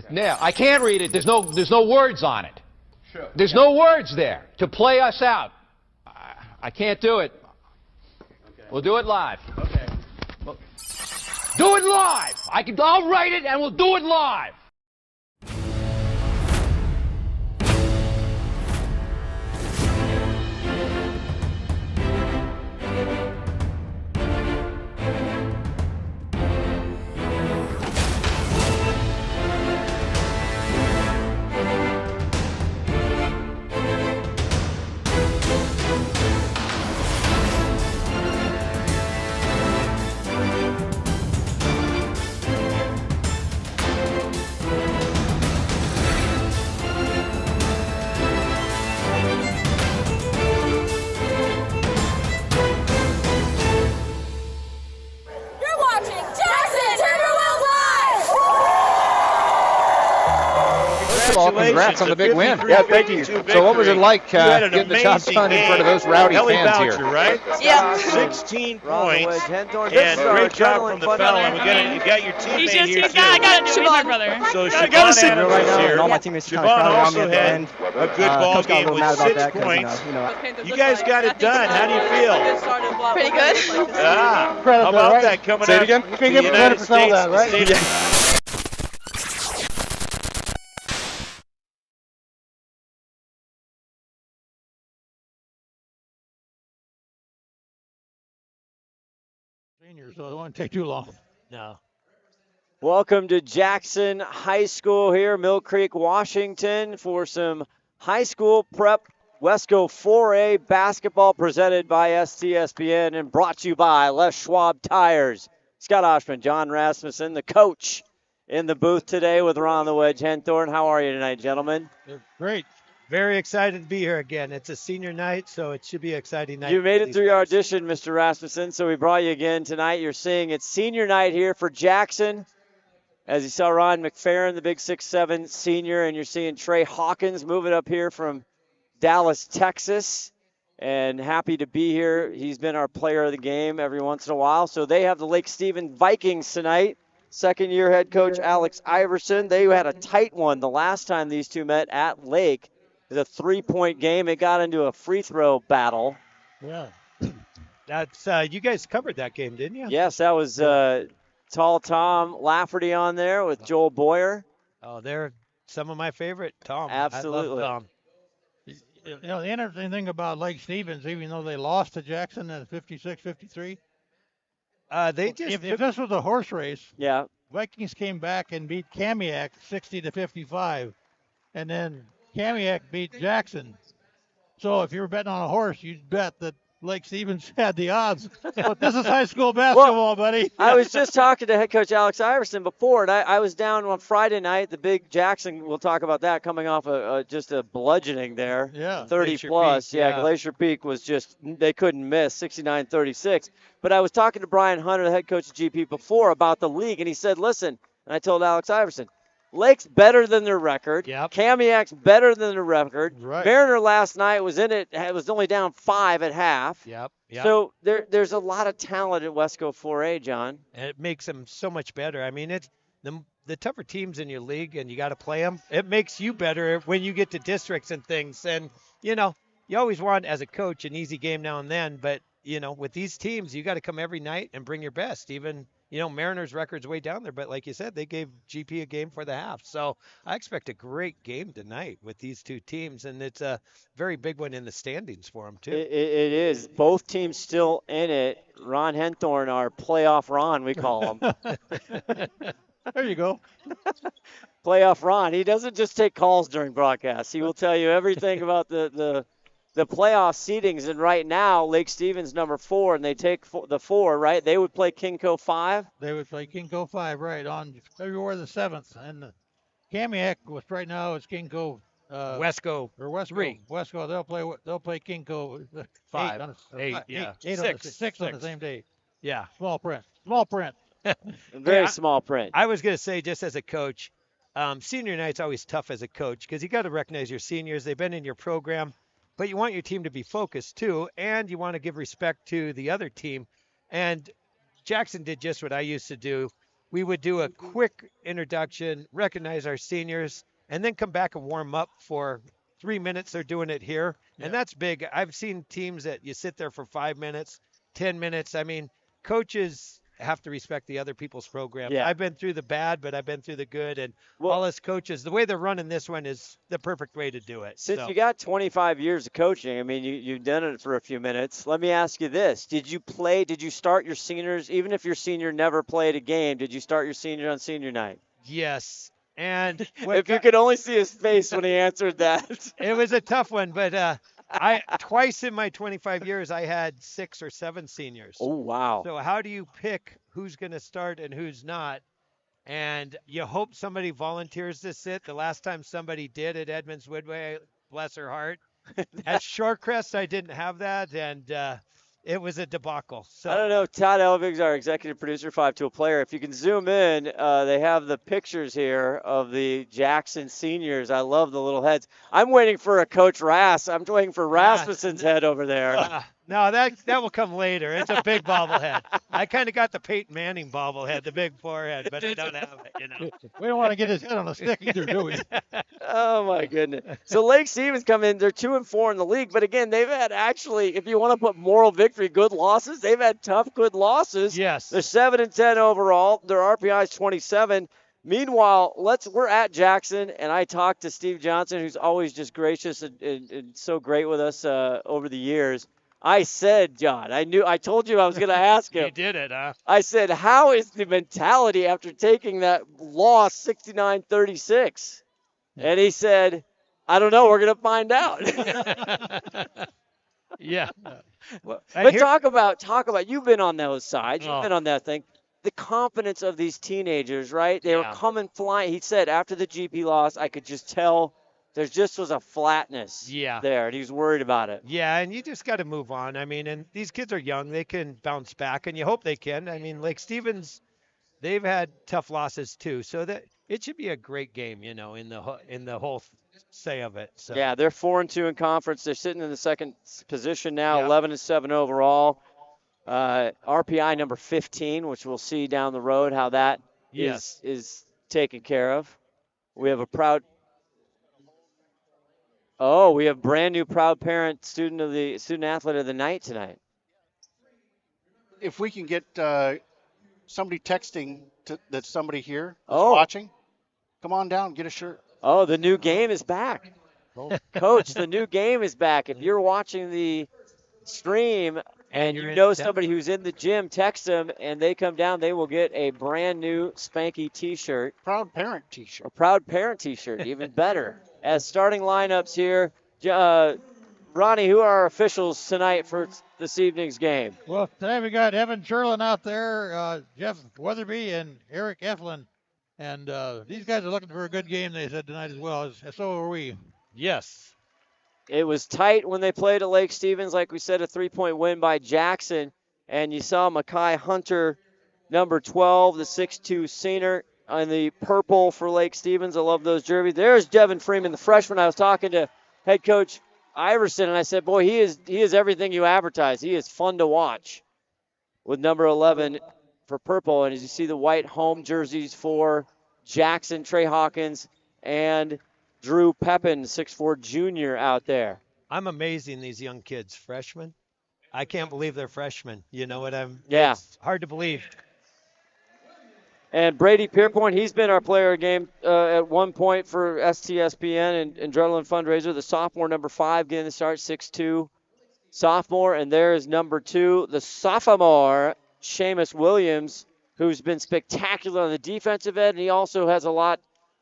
Now, I can't read it. There's no words on it. Sure. There's no words there to play us out. I can't do it. Okay. We'll do it live. Okay. Do it live. I'll write it and we'll do it live. Congrats on the big win. Yeah, thank you. So what was it like getting the job done in front of those rowdy fans here? Right? Yeah. 16 points. And great job from the fella. You got your teammate here, too. I got it, my brother. So Siobhan Adams right now, here. and all my teammates Siobhan also had a good ball game with 6 points. You guys got it done. How do you feel? Pretty good. How about that coming Say it up again? to the United States? So it won't take too long. No. Welcome to Jackson High School here, Mill Creek, Washington, for some high school prep Wesco 4A basketball presented by STSPN and brought to you by Les Schwab Tires. Scott Oshman, John Rasmussen, the coach in the booth today with Ron the Wedge Henthorn. How are you tonight, gentlemen? Great. Very excited to be here again. It's a senior night, so it should be an exciting night. You made it through your audition, Mr. Rasmussen, so we brought you again tonight. You're seeing it's senior night here for Jackson. As you saw Ron McFerrin, the big 6'7" senior, and you're seeing Trey Hawkins moving up here from Dallas, Texas. And happy to be here. He's been our player of the game every once in a while. So they have the Lake Stephen Vikings tonight. Second-year head coach Alex Iverson. They had a tight one the last time these two met at Lake. It was a 3-point game. It got into a free throw battle. Yeah. That's you guys covered that game, didn't you? Yes, that was Tall Tom Lafferty on there with Joel Boyer. Oh, they're some of my favorite, Tom. Absolutely. I love Tom. You know, the interesting thing about Lake Stevens, even though they lost to Jackson at 56-53, if this was a horse race, yeah, Vikings came back and beat Kamiak 60-55, and then Kamiak beat Jackson. So if you were betting on a horse, you'd bet that Lake Stevens had the odds. But this is high school basketball, buddy. I was just talking to head coach Alex Iverson before, and I was down on Friday night. The big Jackson, we'll talk about that, coming off just a bludgeoning there. Yeah. 30-plus. Peak, yeah, Glacier Peak was just, they couldn't miss, 69-36. But I was talking to Brian Hunter, the head coach of GP, before about the league, and he said, listen, and I told Alex Iverson, Lake's better than their record. Yep. Kamiak's better than their record. Right. Mariner last night was in it. It was only down 5 at half. Yep. So there's a lot of talent at Wesco 4A, John. And it makes them so much better. I mean, it's the tougher teams in your league, and you got to play them. It makes you better when you get to districts and things. And, you know, you always want, as a coach, an easy game now and then. But, you know, with these teams, you got to come every night and bring your best. Even, you know, Mariners' record's way down there. But like you said, they gave GP a game for the half. So I expect a great game tonight with these two teams. And it's a very big one in the standings for them, too. It is. Both teams still in it. Ron Henthorn, our playoff Ron, we call him. There you go. Playoff Ron. He doesn't just take calls during broadcasts. He will tell you everything about the playoff seedings. And right now, Lake Stevens number 4, and they take the 4, right? They would play Kinko 5. They would play Kinko 5, right, on February the 7th. And Kamiak was right now is Kinko Wesco or Wesco 3. Wesco, they'll play Kinko 5. 8, yeah. 6 on the same day. Yeah. Small print. Very small print. I was going to say, just as a coach, senior night's always tough as a coach because you got to recognize your seniors. They've been in your program, but you want your team to be focused too, and you want to give respect to the other team. And Jackson did just what I used to do we would do a quick introduction, recognize our seniors, and then come back and warm up for 3 minutes. They're doing it here, and that's big. I've seen teams that you sit there for 5 minutes, 10 minutes. I mean, coaches have to respect the other people's programs. Yeah. I've been through the bad, but I've been through the good, and Well, all us coaches, the way they're running this one is the perfect way to do it. Since you got 25 years of coaching, I mean, you've done it for a few minutes. Let me ask you this. Did you start your seniors, even if your senior never played a game, did you start your senior on senior night? Yes. And if you could only see his face when he answered that. It was a tough one, but I twice in my 25 years, I had 6 or 7 seniors. Oh, wow. So how do you pick who's going to start and who's not? And you hope somebody volunteers to sit. The last time somebody did at Edmonds Woodway, bless her heart. At Shorecrest, I didn't have that, and it was a debacle. So I don't know. Todd Elvig's our executive producer, 5-tool player. If you can zoom in, they have the pictures here of the Jackson seniors. I love the little heads. I'm waiting for a Coach Rass. I'm waiting for Rasmussen's head over there. No, that will come later. It's a big bobblehead. I kind of got the Peyton Manning bobblehead, the big forehead, but I don't have it, We don't want to get his head on a stick either, do we? Oh, my goodness. So Lake Stevens come in. They're 2-4 in the league. But, again, they've had actually, if you want to put moral victory, good losses, they've had tough, good losses. Yes. They're 7-10 overall. Their RPI is 27. Meanwhile, we're at Jackson, and I talked to Steve Johnson, who's always just gracious and so great with us over the years. I said, John, I told you I was going to ask him. You did it, huh? I said, how is the mentality after taking that loss 69-36? And he said, I don't know. We're going to find out. Yeah. But talk about, you've been on those sides. You've been on that thing. The confidence of these teenagers, right? They were coming flying. He said after the GP loss, I could just tell there just was a flatness there, and he was worried about it. Yeah, and you just got to move on. I mean, and these kids are young. They can bounce back, and you hope they can. I mean, Lake Stevens, they've had tough losses too, so that it should be a great game, in the whole say of it. So. Yeah, they're 4-2 in conference. They're sitting in the second position now, 11-7 overall. RPI number 15, which we'll see down the road how that is taken care of. We have we have brand new proud parent student athlete of the night tonight. If we can get somebody texting that somebody here is watching, come on down, get a shirt. Oh, the new game is back. Coach, the new game is back. If you're watching the stream and you know somebody who's in the gym, text them, and they come down, they will get a brand new spanky T-shirt. Proud parent T-shirt. A proud parent T-shirt, even better. As starting lineups here, Ronnie, who are our officials tonight for this evening's game? Well, today we got Evan Sherlin out there, Jeff Weatherby, and Eric Eflin. And these guys are looking for a good game, they said tonight as well. So are we. Yes. It was tight when they played at Lake Stevens. Like we said, a 3-point win by Jackson. And you saw Makai Hunter, number 12, the 6'2 senior, on the purple for Lake Stevens. I love those jerseys. There's Devin Freeman, the freshman. I was talking to head coach Iverson, and I said, boy, he is everything you advertise. He is fun to watch with number 11 for purple. And as you see the white home jerseys for Jackson, Trey Hawkins, and Drew Pepin, 6'4 junior out there. I'm amazing, these young kids, freshmen. I can't believe they're freshmen. You know what Yeah. It's hard to believe. And Brady Pierpoint, he's been our player of game at one point for STSPN and Adrenaline Fundraiser. The sophomore, number 5, getting the start, 6'2 sophomore. And there is number 2, the sophomore, Seamus Williams, who's been spectacular on the defensive end. And he also has a lot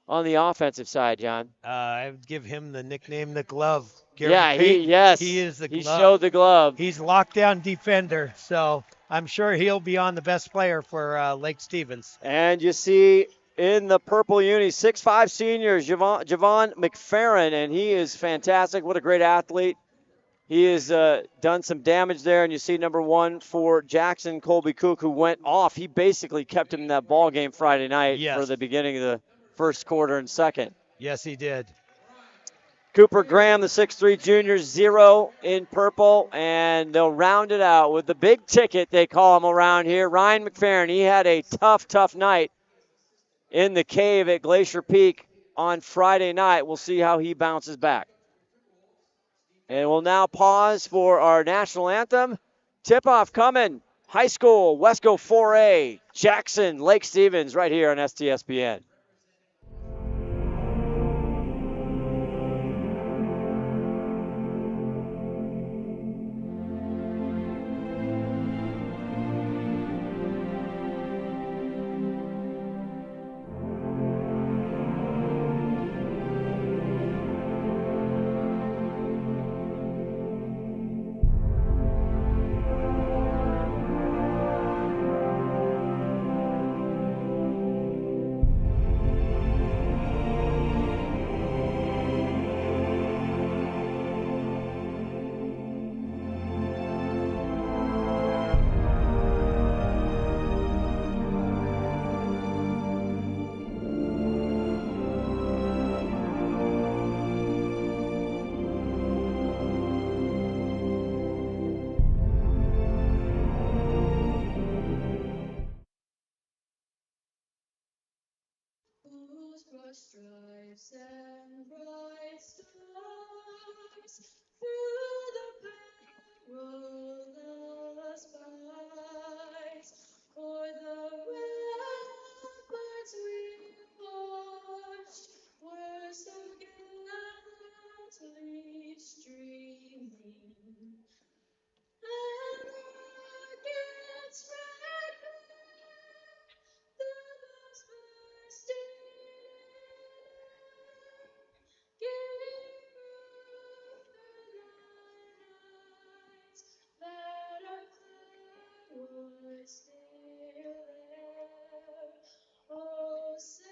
on the offensive side, John. I would give him the nickname the glove. He is the glove. He showed the glove. He's lockdown defender, so I'm sure he'll be on the best player for Lake Stevens. And you see in the purple uni, 6'5 senior, Javon McFerrin, and he is fantastic. What a great athlete. He has done some damage there, and you see number 1 for Jackson, Colby Cook, who went off. He basically kept him in that ball game Friday night for the beginning of the first quarter and second. Yes, he did. Cooper Graham, the 6'3 junior, 0 in purple, and they'll round it out with the big ticket, they call him around here. Ryan McFerrin, he had a tough night in the cave at Glacier Peak on Friday night. We'll see how he bounces back. And we'll now pause for our national anthem. Tip-off coming. High school, Wesco 4A, Jackson, Lake Stevens, right here on STSPN. Stripes and bright stars through the perilous fights, o'er the ramparts we watched were so gallantly streaming, and rockets red the bombs bursting. Oh, say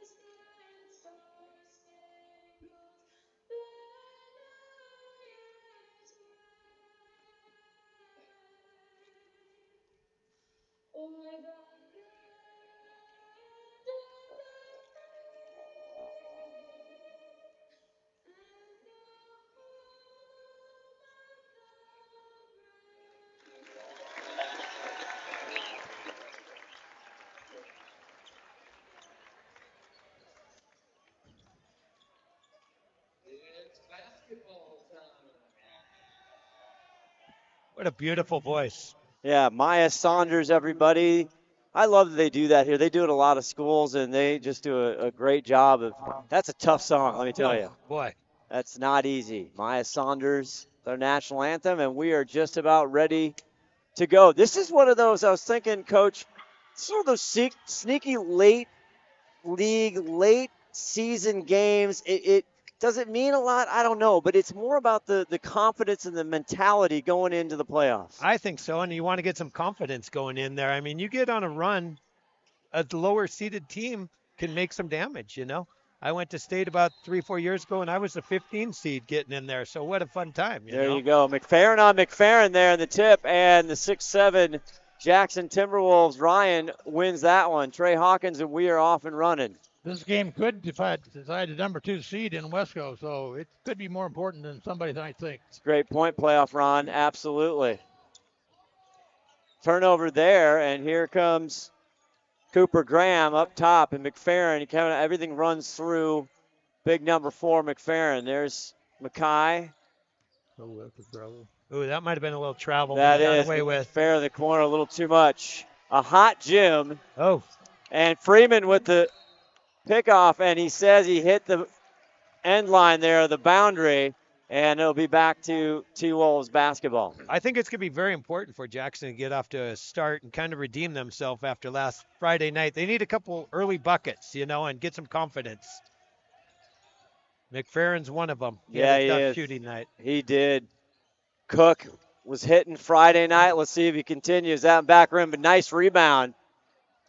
as that star-spangled banner yet wave o'er the What a beautiful voice. Yeah, Maya Saunders, everybody. I love that they do that here. They do it at a lot of schools, and they just do a great job of. That's a tough song, let me tell you. Boy. That's not easy. Maya Saunders, their national anthem, and we are just about ready to go. This is one of those, I was thinking, Coach, sort of those sneaky late league, late season games. It does it mean a lot? I don't know, but it's more about the confidence and the mentality going into the playoffs. I think so, and you want to get some confidence going in there. I mean, you get on a run, a lower seeded team can make some damage, you know. I went to state about 3-4 years ago, and I was the 15 seed getting in there. So what a fun time, you know. There you go. McFerrin on McFerrin there in the tip, and the 6-7 Jackson Timberwolves. Ryan wins that one. Trey Hawkins, and we are off and running. This game could decide the number 2 seed in Wesco, so it could be more important than somebody might think. It's a great point, playoff Ron. Absolutely. Turnover there, and here comes Cooper Graham up top, and McFerrin, everything runs through big number 4, McFerrin. There's Mackay. Oh, that might have been a little travel. That is away with. Fair in the corner, a little too much. A hot Jim. Oh. And Freeman with the pickoff, and he says he hit the end line there, the boundary, and it'll be back to T-Wolves basketball. I think it's going to be very important for Jackson to get off to a start and kind of redeem themselves after last Friday night. They need a couple early buckets, you know, and get some confidence. McFerrin's one of them. He had a tough shooting night. He did. Cook was hitting Friday night. Let's see if he continues that in back rim, but nice rebound.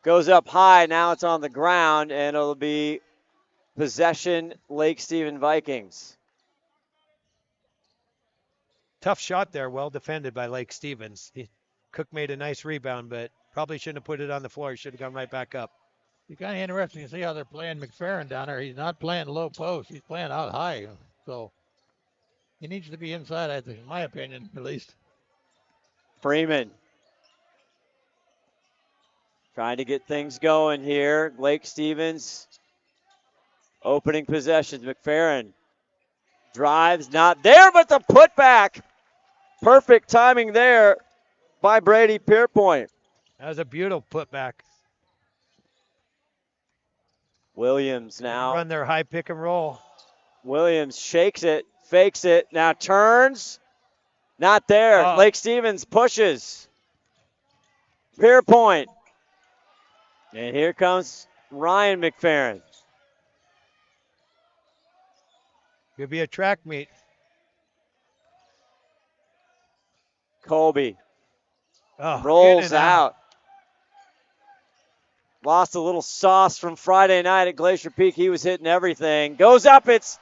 Goes up high. Now it's on the ground, and it'll be possession Lake Stephen Vikings. Tough shot there, well defended by Lake Stevens. Cook made a nice rebound, but probably shouldn't have put it on the floor. He should have gone right back up. It's kind of interesting to see how they're playing McFerrin down there. He's not playing low post. He's playing out high. So he needs to be inside, I think, in my opinion, at least. Freeman Trying to get things going here. Lake Stevens opening possessions. McFerrin drives, not there, but the putback. Perfect timing there by Brady Pierpoint. That was a beautiful putback. Williams now. Run their high pick and roll. Williams shakes it, fakes it, now turns. Not there. Lake Stevens pushes. Pierpoint. And here comes Ryan McFerrin. Could be a track meet. Colby rolls out. Lost a little sauce from Friday night at Glacier Peak. He was hitting everything. Goes up. It's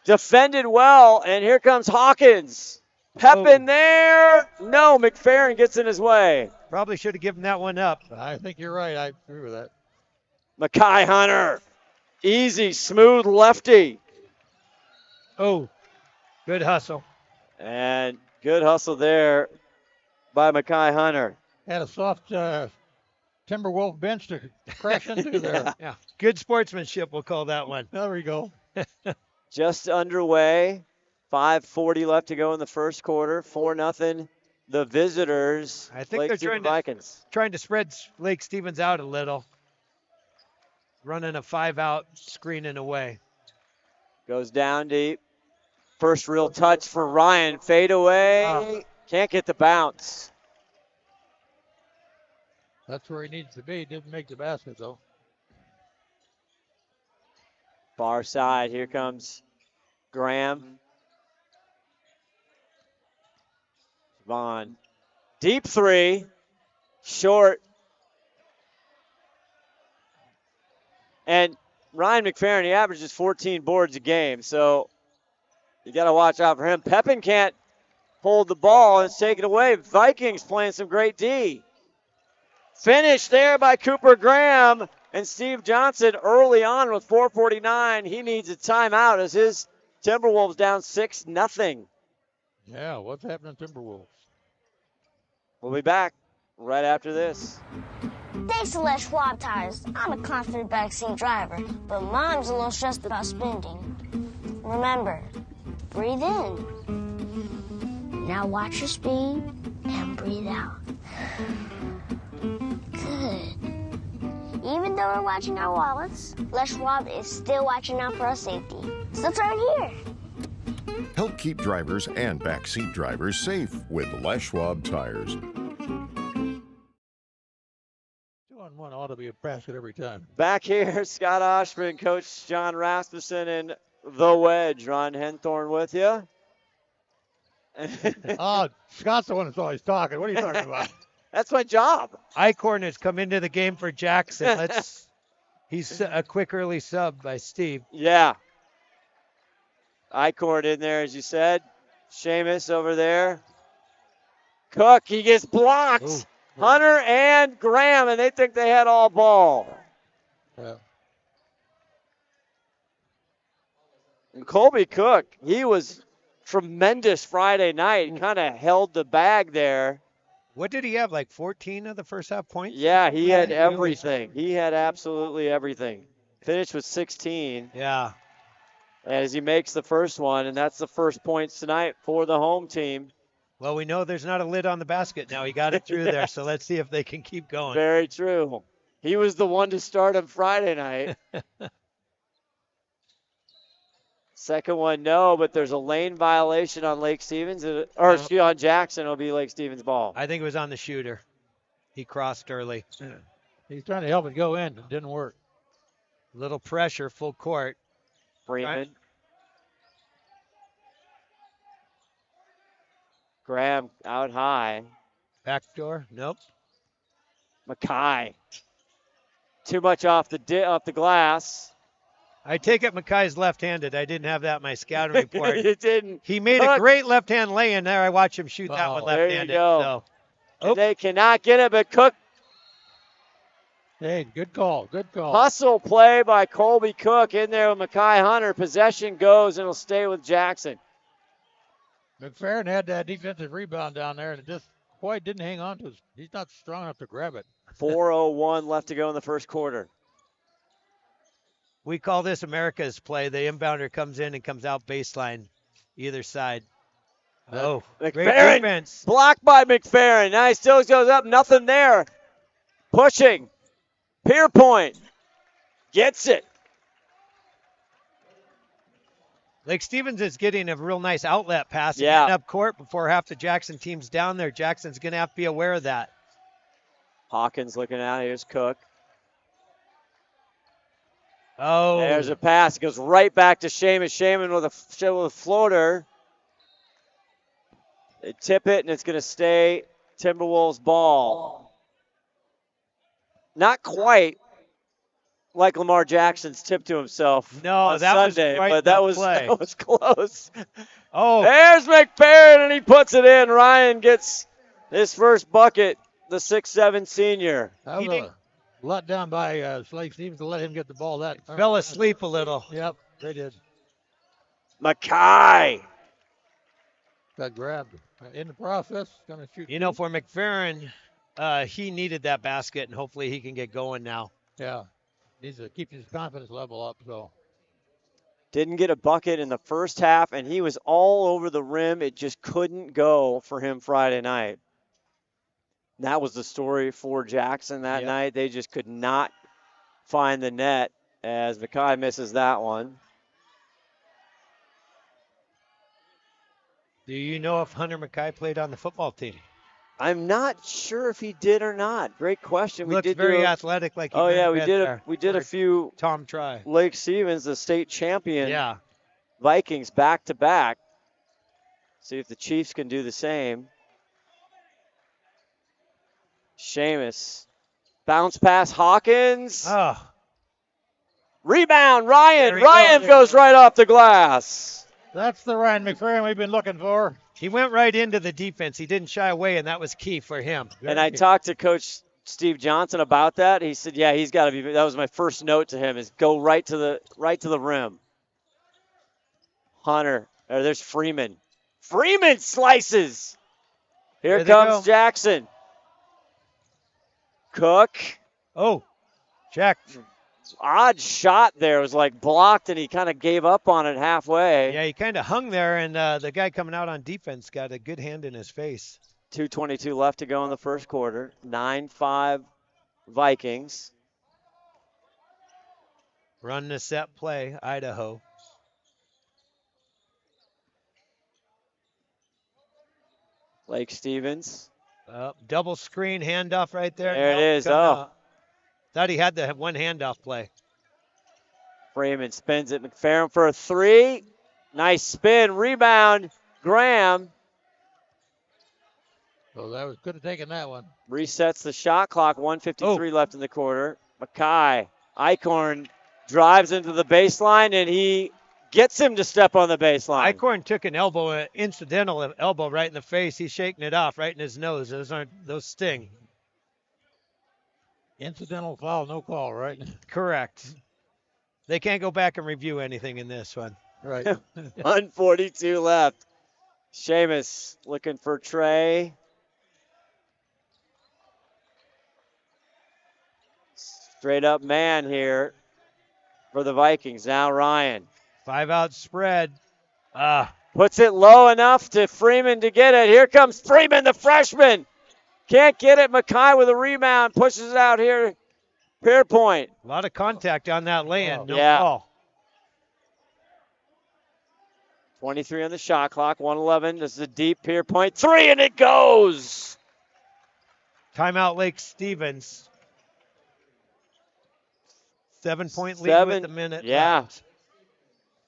defended well. And here comes Hawkins. Pepin there. No, McFerrin gets in his way. Probably should have given that one up. I think you're right. I agree with that. Mackay Hunter. Easy, smooth lefty. Oh, good hustle. And good hustle there by Mackay Hunter. Had a soft Timberwolf bench to crash into there. Yeah, good sportsmanship, we'll call that one. There we go. Just underway. 5:40 left to go in the first quarter. 4-0. The visitors. I think they're trying to spread Lake Stevens out a little. Running a 5-out, screening away. Goes down deep. First real touch for Ryan. Fade away. Can't get the bounce. That's where he needs to be. Didn't make the basket, though. Far side. Here comes Graham. Vaughn. Deep three. Short. And Ryan McFerrin, he averages 14 boards a game, so you got to watch out for him. Pepin can't hold the ball, and it's taken away. Vikings playing some great D. Finish there by Cooper Graham, and Steve Johnson early on with 4:49. He needs a timeout as his Timberwolves down 6-0. Yeah, what's happening to Timberwolves? We'll be back right after this. Thanks to Les Schwab Tires, I'm a confident backseat driver, but Mom's a little stressed about spending. Remember, breathe in. Now watch your speed and breathe out. Good. Even though we're watching our wallets, Les Schwab is still watching out for our safety. So turn here. Help keep drivers and backseat drivers safe with Les Schwab Tires. 2-on-1 ought to be a basket every time. Back here, Scott Oshman, Coach John Rasmussen, and the Wedge. Ron Henthorn with you. Scott's the one that's always talking. What are you talking about? That's my job. Eichhorn has come into the game for Jackson. He's a quick early sub by Steve. Yeah. Eichhorn in there, as you said. Seamus over there. Cook, he gets blocked. Ooh. Hunter and Graham, and they think they had all ball. Yeah. And Colby Cook, he was tremendous Friday night. He kind of held the bag there. What did he have, like 14 of the first half points? Yeah, he had everything. He had absolutely everything. Finished with 16. Yeah. As he makes the first one, and that's the first points tonight for the home team. Well, we know there's not a lid on the basket now. He got it through there, so let's see if they can keep going. Very true. He was the one to start on Friday night. Second one, no, but there's a lane violation on Lake Stevens, on Jackson. It'll be Lake Stevens' ball. I think it was on the shooter. He crossed early. Yeah. He's trying to help it go in. It didn't work. Little pressure, full court. Freeman. Graham out high. Backdoor, nope. Mackay. Too much off the glass. I take it Mackay's left-handed. I didn't have that in my scouting report. You didn't. He made a great left-hand lay-in there. I watched him shoot that one left-handed. There you go. So. They cannot get it, but Cook. Hey, good call. Good call. Hustle play by Colby Cook in there with Mackay Hunter. Possession goes, and it'll stay with Jackson. McFerrin had that defensive rebound down there, and it just quite didn't hang on to it. He's not strong enough to grab it. 4:01 left to go in the first quarter. We call this America's play. The inbounder comes in and comes out baseline, either side. Oh, great defense. Blocked by McFerrin. Now he still goes up. Nothing there. Pushing. Pierpoint. Gets it. Lake Stevens is getting a real nice outlet pass. Yeah. Getting up court before half the Jackson team's down there. Jackson's going to have to be aware of that. Hawkins looking out. Here's Cook. Oh. There's a pass. It goes right back to Shaman. Shaman with a floater. They tip it, and it's going to stay Timberwolves ball. Not quite like Lamar Jackson's tip to himself on Sunday, but that was close. Oh. There's McFerrin, and he puts it in. Ryan gets his first bucket, the 6'7" senior. That was a let down by Lake Stevens to let him get the ball. That fell asleep a little. Yep, they did. Mackay. Got grabbed in the process. Gonna shoot. You know, for McFerrin, he needed that basket, and hopefully he can get going now. Yeah, needs to keep his confidence level up. So didn't get a bucket in the first half, and he was all over the rim. It just couldn't go for him Friday night. That was the story for Jackson that night. They just could not find the net as Mackay misses that one. Do you know if Hunter Mackay played on the football team? I'm not sure if he did or not. Great question. Looks very athletic, like he we did a few. Tom Try. Lake Stevens, the state champion. Yeah. Vikings back to back. See if the Chiefs can do the same. Seamus. Bounce pass, Hawkins. Oh. Rebound, Ryan. Ryan goes right off the glass. That's the Ryan McFerrin we've been looking for. He went right into the defense. He didn't shy away, and that was key for him. And I talked to Coach Steve Johnson about that. He said, yeah, he's got to be. That was my first note to him, is go right to the rim. Hunter. There's Freeman. Freeman slices. Here comes Jackson. Cook. Oh, Jack. Odd shot there. It was like blocked, and he kind of gave up on it halfway. Yeah, he kind of hung there, and the guy coming out on defense got a good hand in his face. 2:22 left to go in the first quarter. 9-5 Vikings. Run the set play, Idaho. Lake Stevens. Double screen handoff right there. There it is. Thought he had the one handoff play. Freeman spins it. McFerrin for a three. Nice spin. Rebound. Graham. So that could have taken that one. Resets the shot clock. 1:53 left in the quarter. Mackay. Eichhorn drives into the baseline, and he gets him to step on the baseline. Eichhorn took an incidental elbow right in the face. He's shaking it off right in his nose. Those sting. Incidental foul, no call, right? Correct. They can't go back and review anything in this one. Right. 1:42 left. Seamus looking for Trey. Straight up man here for the Vikings. Now Ryan. 5-out spread. Puts it low enough to Freeman to get it. Here comes Freeman, the freshman. Can't get it. Mackay with a rebound. Pushes it out here. Pierpoint. A lot of contact on that lay-in. No call. 23 on the shot clock. 1:11. This is a deep Pierpoint. Three, and it goes. Timeout Lake Stevens. 7-point lead with the minute left.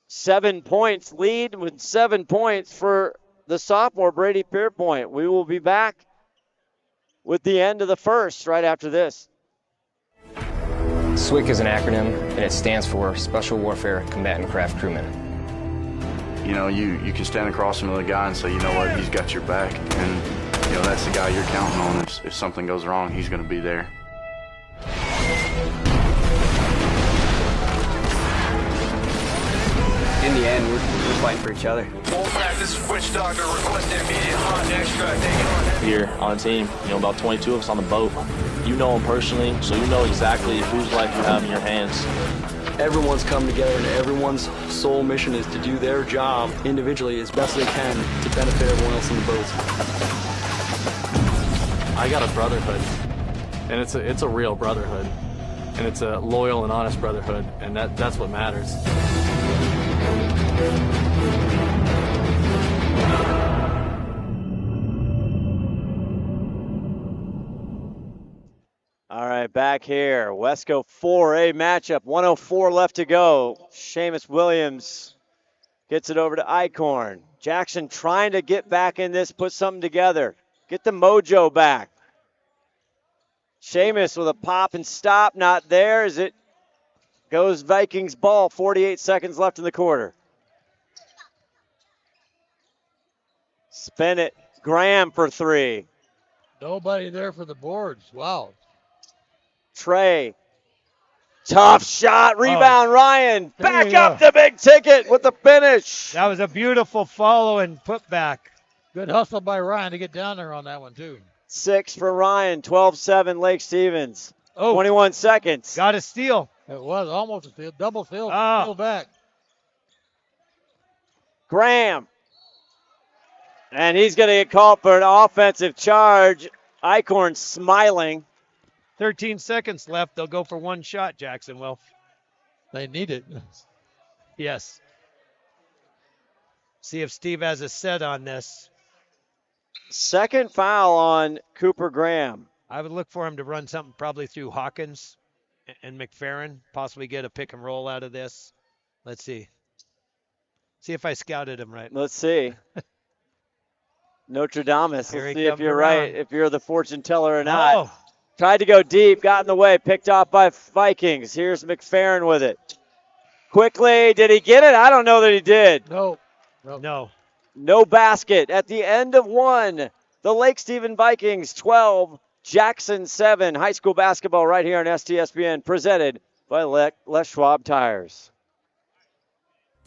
7 points lead with 7 points for the sophomore Brady Pierpoint. We will be back with the end of the first right after this. SWCC is an acronym, and it stands for Special Warfare Combatant Craft Crewman. You know, you can stand across from the guy and say, you know what, he's got your back. And, you know, that's the guy you're counting on. If something goes wrong, he's going to be there. In the end, we're fighting for each other. Here on the team, you know, about 22 of us on the boat. You know them personally, so you know exactly whose life you have in your hands. Everyone's come together, and everyone's sole mission is to do their job individually as best they can to benefit everyone else in the boat. I got a brotherhood, and it's a real brotherhood, and it's a loyal and honest brotherhood, and that's what matters. All right, back here. Wesco 4A matchup. 1:04 left to go. Seamus Williams gets it over to Eichhorn. Jackson trying to get back in this, put something together. Get the mojo back. Seamus with a pop and stop. Not there as it goes Vikings ball. 48 seconds left in the quarter. Spin it. Graham for three. Nobody there for the boards. Wow. Trey. Tough shot. Rebound, Ryan. Back up the big ticket with the finish. That was a beautiful follow and put back. Good hustle by Ryan to get down there on that one, too. 6 for Ryan. 12-7 Lake Stevens. 21 seconds. Got a steal. It was almost a steal. Double steal. Steal back. Graham. And he's going to get called for an offensive charge. Eichhorn smiling. 13 seconds left. They'll go for one shot, Jackson will. They need it. Yes. See if Steve has a set on this. Second foul on Cooper Graham. I would look for him to run something probably through Hawkins and McFerrin, possibly get a pick and roll out of this. Let's see. See if I scouted him right. Let's see. Notre Dame. Let's see if you're right, if you're the fortune teller or not. Oh. Tried to go deep, got in the way, picked off by Vikings. Here's McFerrin with it. Quickly, did he get it? I don't know that he did. No. No basket at the end of one. The Lake Stephen Vikings 12, Jackson 7. High school basketball right here on STSPN, presented by Les Schwab Tires.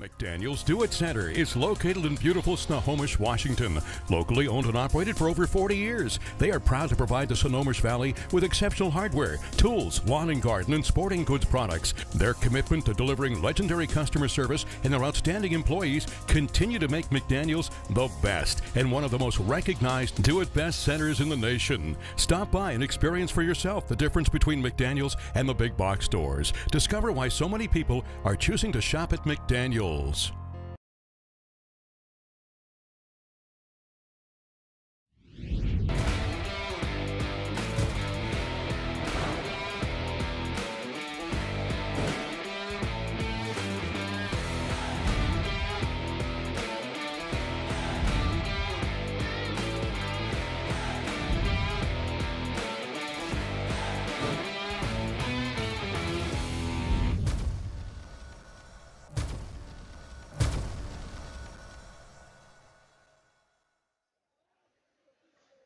McDaniel's Do-It Center is located in beautiful Snohomish, Washington. Locally owned and operated for over 40 years, they are proud to provide the Snohomish Valley with exceptional hardware, tools, lawn and garden, and sporting goods products. Their commitment to delivering legendary customer service and their outstanding employees continue to make McDaniel's the best and one of the most recognized Do-It-Best centers in the nation. Stop by and experience for yourself the difference between McDaniel's and the big box stores. Discover why so many people are choosing to shop at McDaniel's.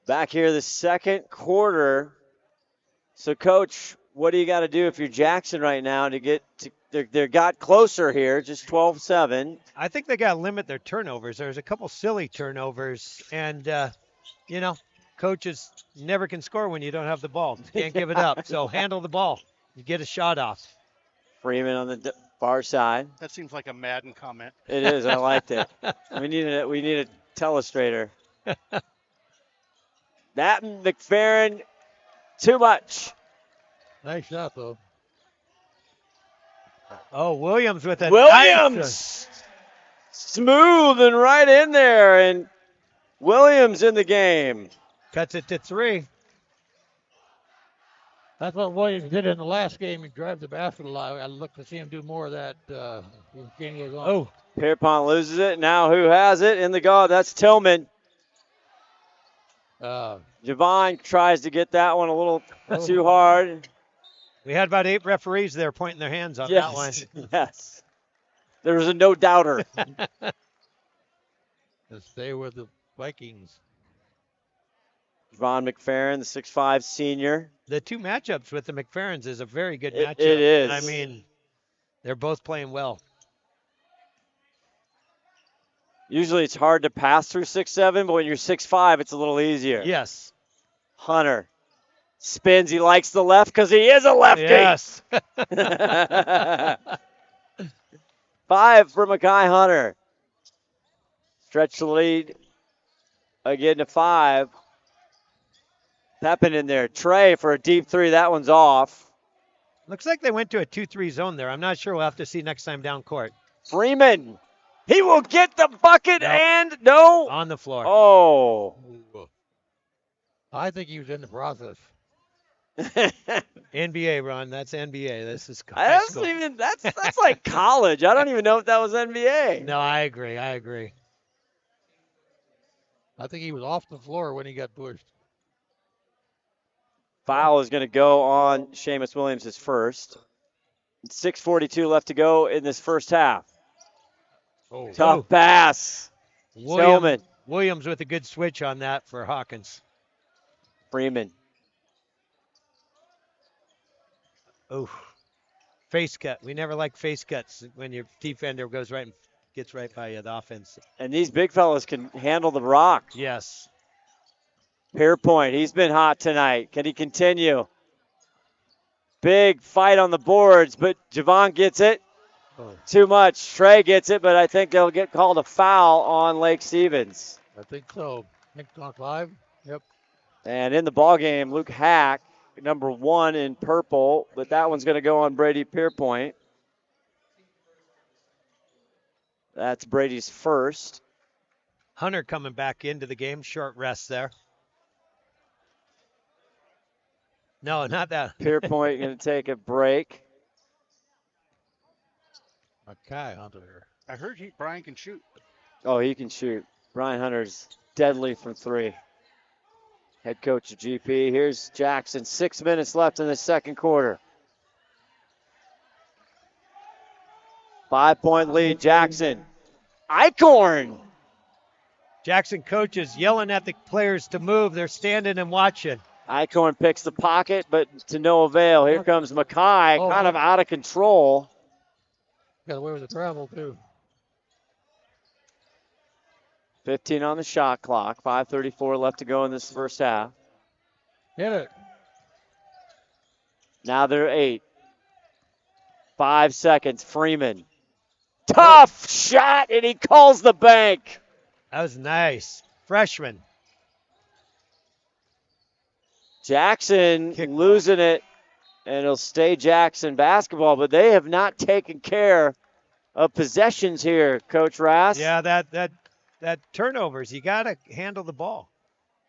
Back here the second quarter. So, Coach, what do you got to do if you're Jackson right now to get to they got closer here, just 12-7. I think they got to limit their turnovers. There's a couple silly turnovers, and, coaches never can score when you don't have the ball. You can't give it up. So handle the ball. You get a shot off. Freeman on the far side. That seems like a Madden comment. It is. I liked it. We need a telestrator. That McFerrin, too much. Nice shot, though. Oh, Williams with a nice. Smooth and right in there, and Williams in the game. Cuts it to 3. That's what Williams did in the last game. He drives the basket a lot. I look to see him do more of that as the game goes on. Oh. Pierpont loses it. Now who has it in the guard? That's Tillman. Javon tries to get that one a little too hard. We had about 8 referees there pointing their hands on that one. Yes. There was a no doubter. Let's stay with the Vikings. Javon McFerrin, the 6'5 senior. The 2 matchups with the McFerrins is a very good matchup. It is. I mean, they're both playing well. Usually it's hard to pass through 6'7", but when you're 6'5", it's a little easier. Yes. Hunter Spins. He likes the left because he is a lefty. Yes. 5 for Mekhi Hunter. Stretch the lead again to 5. Pepin in there. Trey for a deep 3. That one's off. Looks like they went to a 2-3 zone there. I'm not sure. We'll have to see next time down court. Freeman. He will get the bucket and no. On the floor. Oh. I think he was in the process. NBA, Ron. That's NBA. This is That's like college. I don't even know if that was NBA. No, I agree. I think he was off the floor when he got pushed. Foul is going to go on Seamus Williams, his first. 6:42 left to go in this first half. Tough pass. Tillman. Williams with a good switch on that for Hawkins. Freeman. Oh, face cut. We never like face cuts when your defender goes right and gets right by you, the offense. And these big fellas can handle the rock. Yes. Pierpoint, he's been hot tonight. Can he continue? Big fight on the boards, but Javon gets it. Too much. Trey gets it, but I think they'll get called a foul on Lake Stevens. I think so. I think on 5. Yep. And in the ballgame, Luke Hack, number 1 in purple, but that one's going to go on Brady Pierpoint. That's Brady's first. Hunter coming back into the game. Short rest there. No, not that. Pierpoint going to take a break. Okay, Hunter. I heard Brian can shoot. Oh, he can shoot. Brian Hunter's deadly from 3. Head coach of GP. Here's Jackson. 6 minutes left in the second quarter. 5-point lead, Jackson. Eichhorn. Jackson coaches yelling at the players to move. They're standing and watching. Eichhorn picks the pocket, but to no avail. Here comes Mekhi, kind of out of control. Got away with the travel, too. 15 on the shot clock. 5:34 left to go in this first half. Hit it. Now they're 8. 5 seconds. Freeman. Tough shot, and he calls the bank. That was nice. Freshman. Jackson losing it, and it'll stay Jackson basketball, but they have not taken care of possessions here, Coach Rass. Yeah, that turnovers. You got to handle the ball.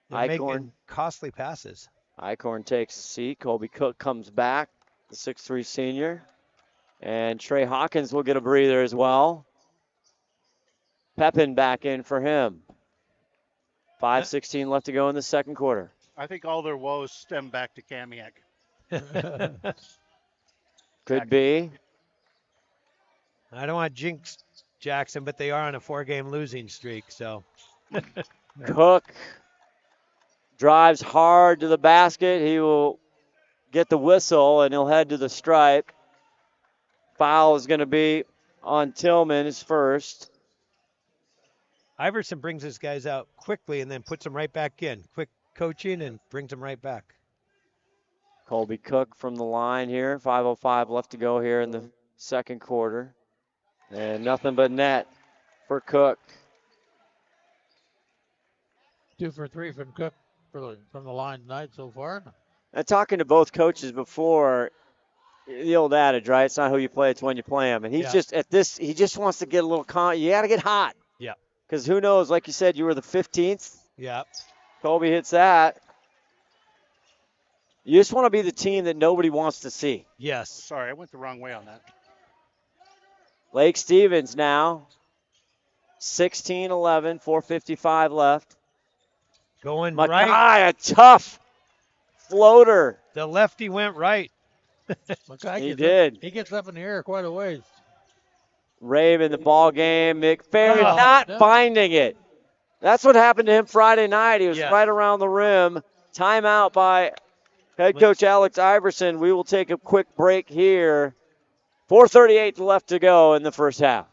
They're making costly passes. Eichhorn takes a seat. Colby Cook comes back, the 6'3 senior. And Trey Hawkins will get a breather as well. Pepin back in for him. 5:16 left to go in the second quarter. I think all their woes stem back to Kamiak. Could be. I don't want to jinx Jackson, but they are on a 4-game losing streak, so. Cook drives hard to the basket. He will get the whistle, and he'll head to the stripe. Foul is going to be on Tillman, his first. Iverson brings his guys out quickly and then puts them right back in. Quick coaching and brings them right back. Colby Cook from the line here. 5:05 left to go here in the second quarter. And nothing but net for Cook. 2 for 3 from Cook from the line tonight so far. And talking to both coaches before, the old adage, right? It's not who you play, it's when you play them. And he's just at this, he just wants to get a little you got to get hot. Yeah. Because who knows, like you said, you were the 15th. Yeah. Colby hits that. You just want to be the team that nobody wants to see. Yes. Sorry, I went the wrong way on that. Lake Stevens now. 16-11, 4:55 left. Going Mekhi, right. A tough floater. The lefty went right. He did. He gets up in the air quite a ways. Rave in the ball game. McFerrin not finding it. That's what happened to him Friday night. He was right around the rim. Timeout by head coach Alex Iverson. We will take a quick break here. 4:38 left to go in the first half.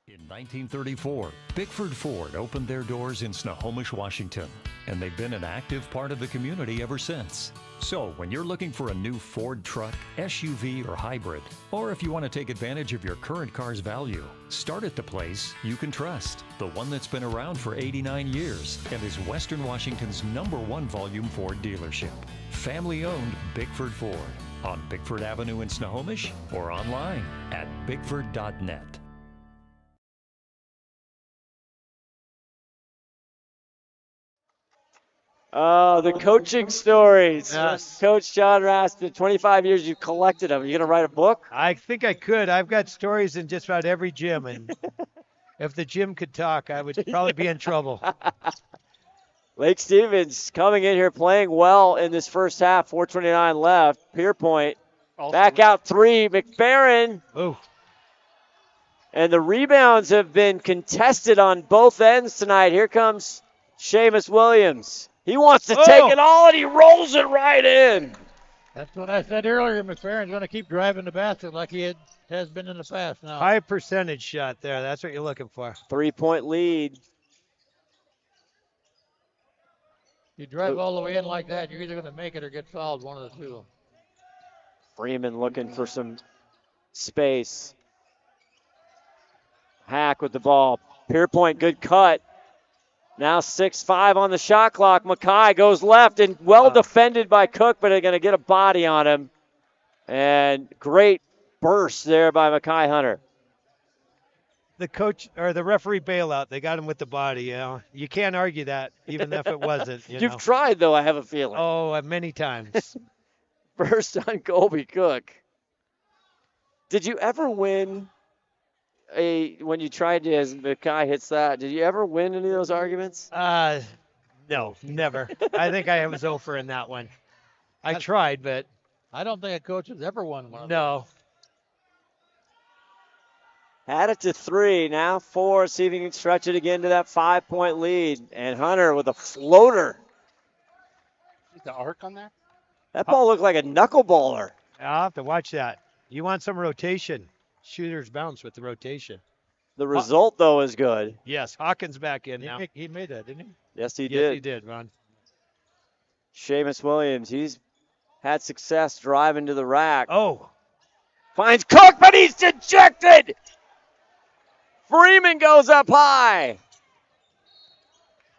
In 1934, Bickford Ford opened their doors in Snohomish, Washington, and they've been an active part of the community ever since. So when you're looking for a new Ford truck, SUV, or hybrid, or if you want to take advantage of your current car's value, start at the place you can trust, the one that's been around for 89 years and is Western Washington's #1 volume Ford dealership. Family-owned Bickford Ford on Bickford Avenue in Snohomish or online at bickford.net. Oh, the coaching stories. Yes. Coach John Rasmussen, 25 years you've collected them. You going to write a book? I think I could. I've got stories in just about every gym, and if the gym could talk, I would probably be in trouble. Lake Stevens coming in here playing well in this first half, 4:29 left. Pierpoint back out 3. McFerrin. Ooh. And the rebounds have been contested on both ends tonight. Here comes Seamus Williams. He wants to take it all, and he rolls it right in. That's what I said earlier. McFerrin's going to keep driving the basket like he has been in the past now. High percentage shot there. That's what you're looking for. 3-point lead. You drive all the way in like that, you're either going to make it or get fouled, one of the two. Freeman looking for some space. Hack with the ball. Pierpoint, good cut. Now 6-5 on the shot clock. Mackay goes left and well defended by Cook, but they're going to get a body on him. And great burst there by Mackay Hunter. The coach or the referee bailout, they got him with the body. You know, you can't argue that, even if it wasn't. You've tried though, I have a feeling. Oh, many times. Burst on Colby Cook. Did you ever win when you tried to, as Mackay hits that, did you ever win any of those arguments? No, never. I think I was over in that one. I tried, but I don't think a coach has ever won one. No. Add it to 3, now 4, see if he can stretch it again to that 5-point lead. And Hunter with a floater. The arc on that? That ball looked like a knuckleballer. I'll have to watch that. You want some rotation. Shooters bounce with the rotation. The result, though, is good. Yes, Hawkins back in now. He made that, didn't he? Yes, he did. Yes, he did, Ron. Seamus Williams, he's had success driving to the rack. Oh. Finds Cook, but he's ejected. Freeman goes up high.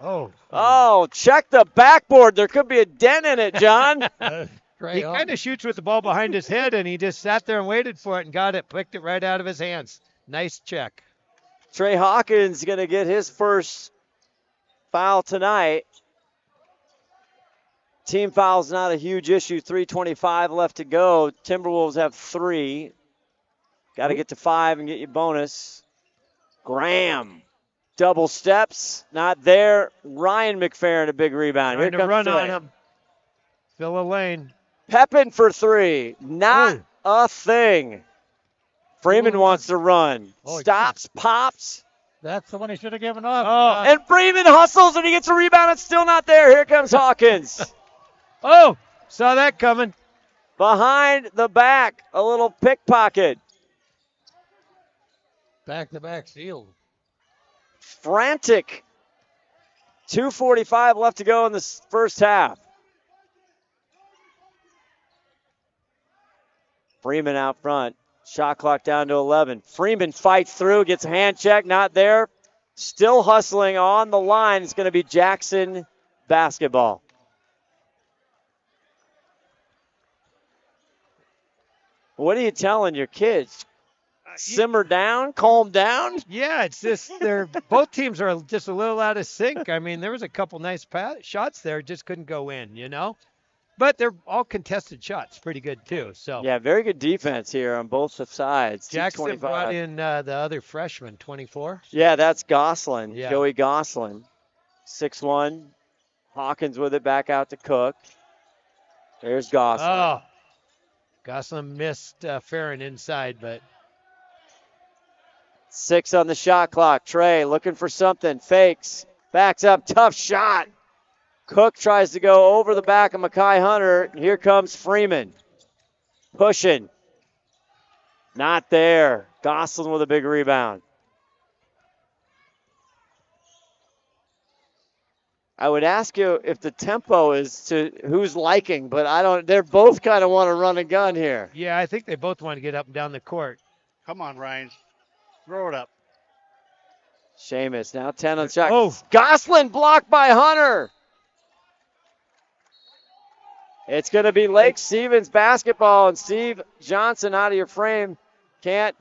Oh, check the backboard. There could be a dent in it, John. He kind of shoots with the ball behind his head, and he just sat there and waited for it and got it, picked it right out of his hands. Nice check. Trey Hawkins going to get his first foul tonight. Team foul's not a huge issue. 3:25 left to go. Timberwolves have 3. Got to get to 5 and get your bonus. Graham. Double steps. Not there. Ryan McFerrin, a big rebound. Trying Here to comes run Trey. on him. Fill a lane. Pepin for 3. Not a thing. Freeman wants to run. Stops, pops. That's the one he should have given up. And Freeman hustles and he gets a rebound. It's still not there. Here comes Hawkins. Saw that coming. Behind the back, a little pickpocket. Back-to-back steal. Frantic. 2:45 left to go in this first half. Freeman out front. Shot clock down to 11. Freeman fights through, gets a hand check, not there. Still hustling on the line. It's going to be Jackson basketball. What are you telling your kids? Simmer down, calm down? Yeah, it's just both teams are just a little out of sync. I mean, there was a couple nice shots there, just couldn't go in, you know? But they're all contested shots, pretty good too. So yeah, very good defense here on both sides. Jackson brought in the other freshman, 24. Yeah, that's Goslin, Yeah. Joey Goslin. 6'1". Hawkins with it back out to Cook. There's Goslin. Oh, Goslin missed Farron inside, but 6 on the shot clock. Trey looking for something. Fakes. Backs up. Tough shot. Cook tries to go over the back of Mackay Hunter. Here comes Freeman. Pushing. Not there. Goslin with a big rebound. I would ask you if the tempo is to who's liking, but I don't. They're both kind of want to run a gun here. Yeah, I think they both want to get up and down the court. Come on, Ryan. Throw it up. Sheamus now 10 on the shot. Oh. Gosselin blocked by Hunter. It's going to be Lake Stevens basketball, and Steve Johnson out of your frame. Can't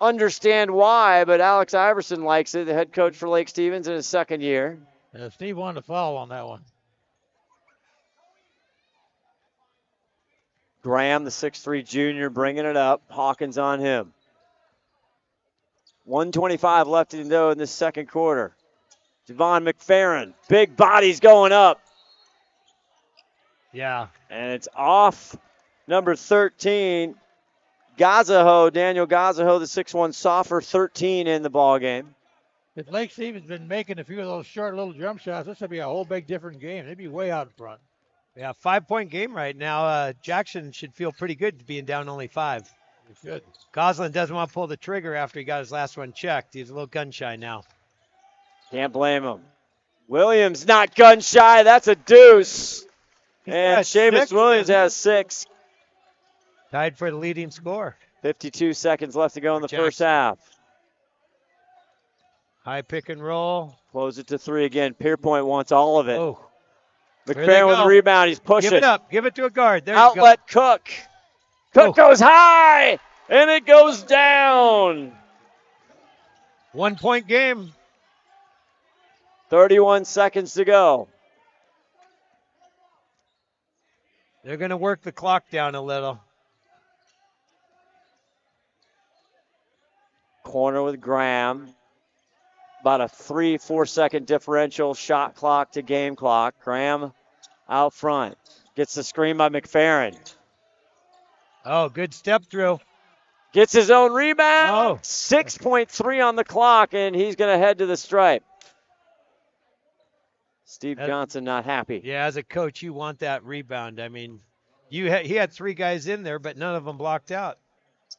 understand why, but Alex Iverson likes it, the head coach for Lake Stevens in his second year. Yeah, Steve wanted to foul on that one. Graham, the 6'3 junior, bringing it up. Hawkins on him. 1:25 left to go in this second quarter. Javon McFerrin, big bodies going up. Yeah. And it's off number 13, Gazaho, Daniel Gazaho, the 6'1 softer, 13 in the ball game. If Lake Stevens been making a few of those short little jump shots, this would be a whole big different game. They'd be way out in front. Yeah, 5-point game right now. Jackson should feel pretty good being down only 5. He should. Goslin doesn't want to pull the trigger after he got his last one checked. He's a little gun shy now. Can't blame him. Williams not gun shy. That's a deuce. And Seamus Williams has 6. Tied for the leading score. 52 seconds left to go in the first half. High pick and roll. Close it to 3 again. Pierpoint wants all of it. Oh. McFerrin with the rebound. He's pushing. Give it up. Give it to a guard. There Outlet you go. Cook. Cook goes high, and it goes down. 1-point game. 31 seconds to go. They're going to work the clock down a little. Corner with Graham. About a 3-4 second differential shot clock to game clock. Graham out front. Gets the screen by McFerrin. Oh, good step through. Gets his own rebound. 6.3 on the clock, and he's going to head to the stripe. Steve Johnson not happy. Yeah, as a coach, you want that rebound. I mean, he had 3 guys in there, but none of them blocked out.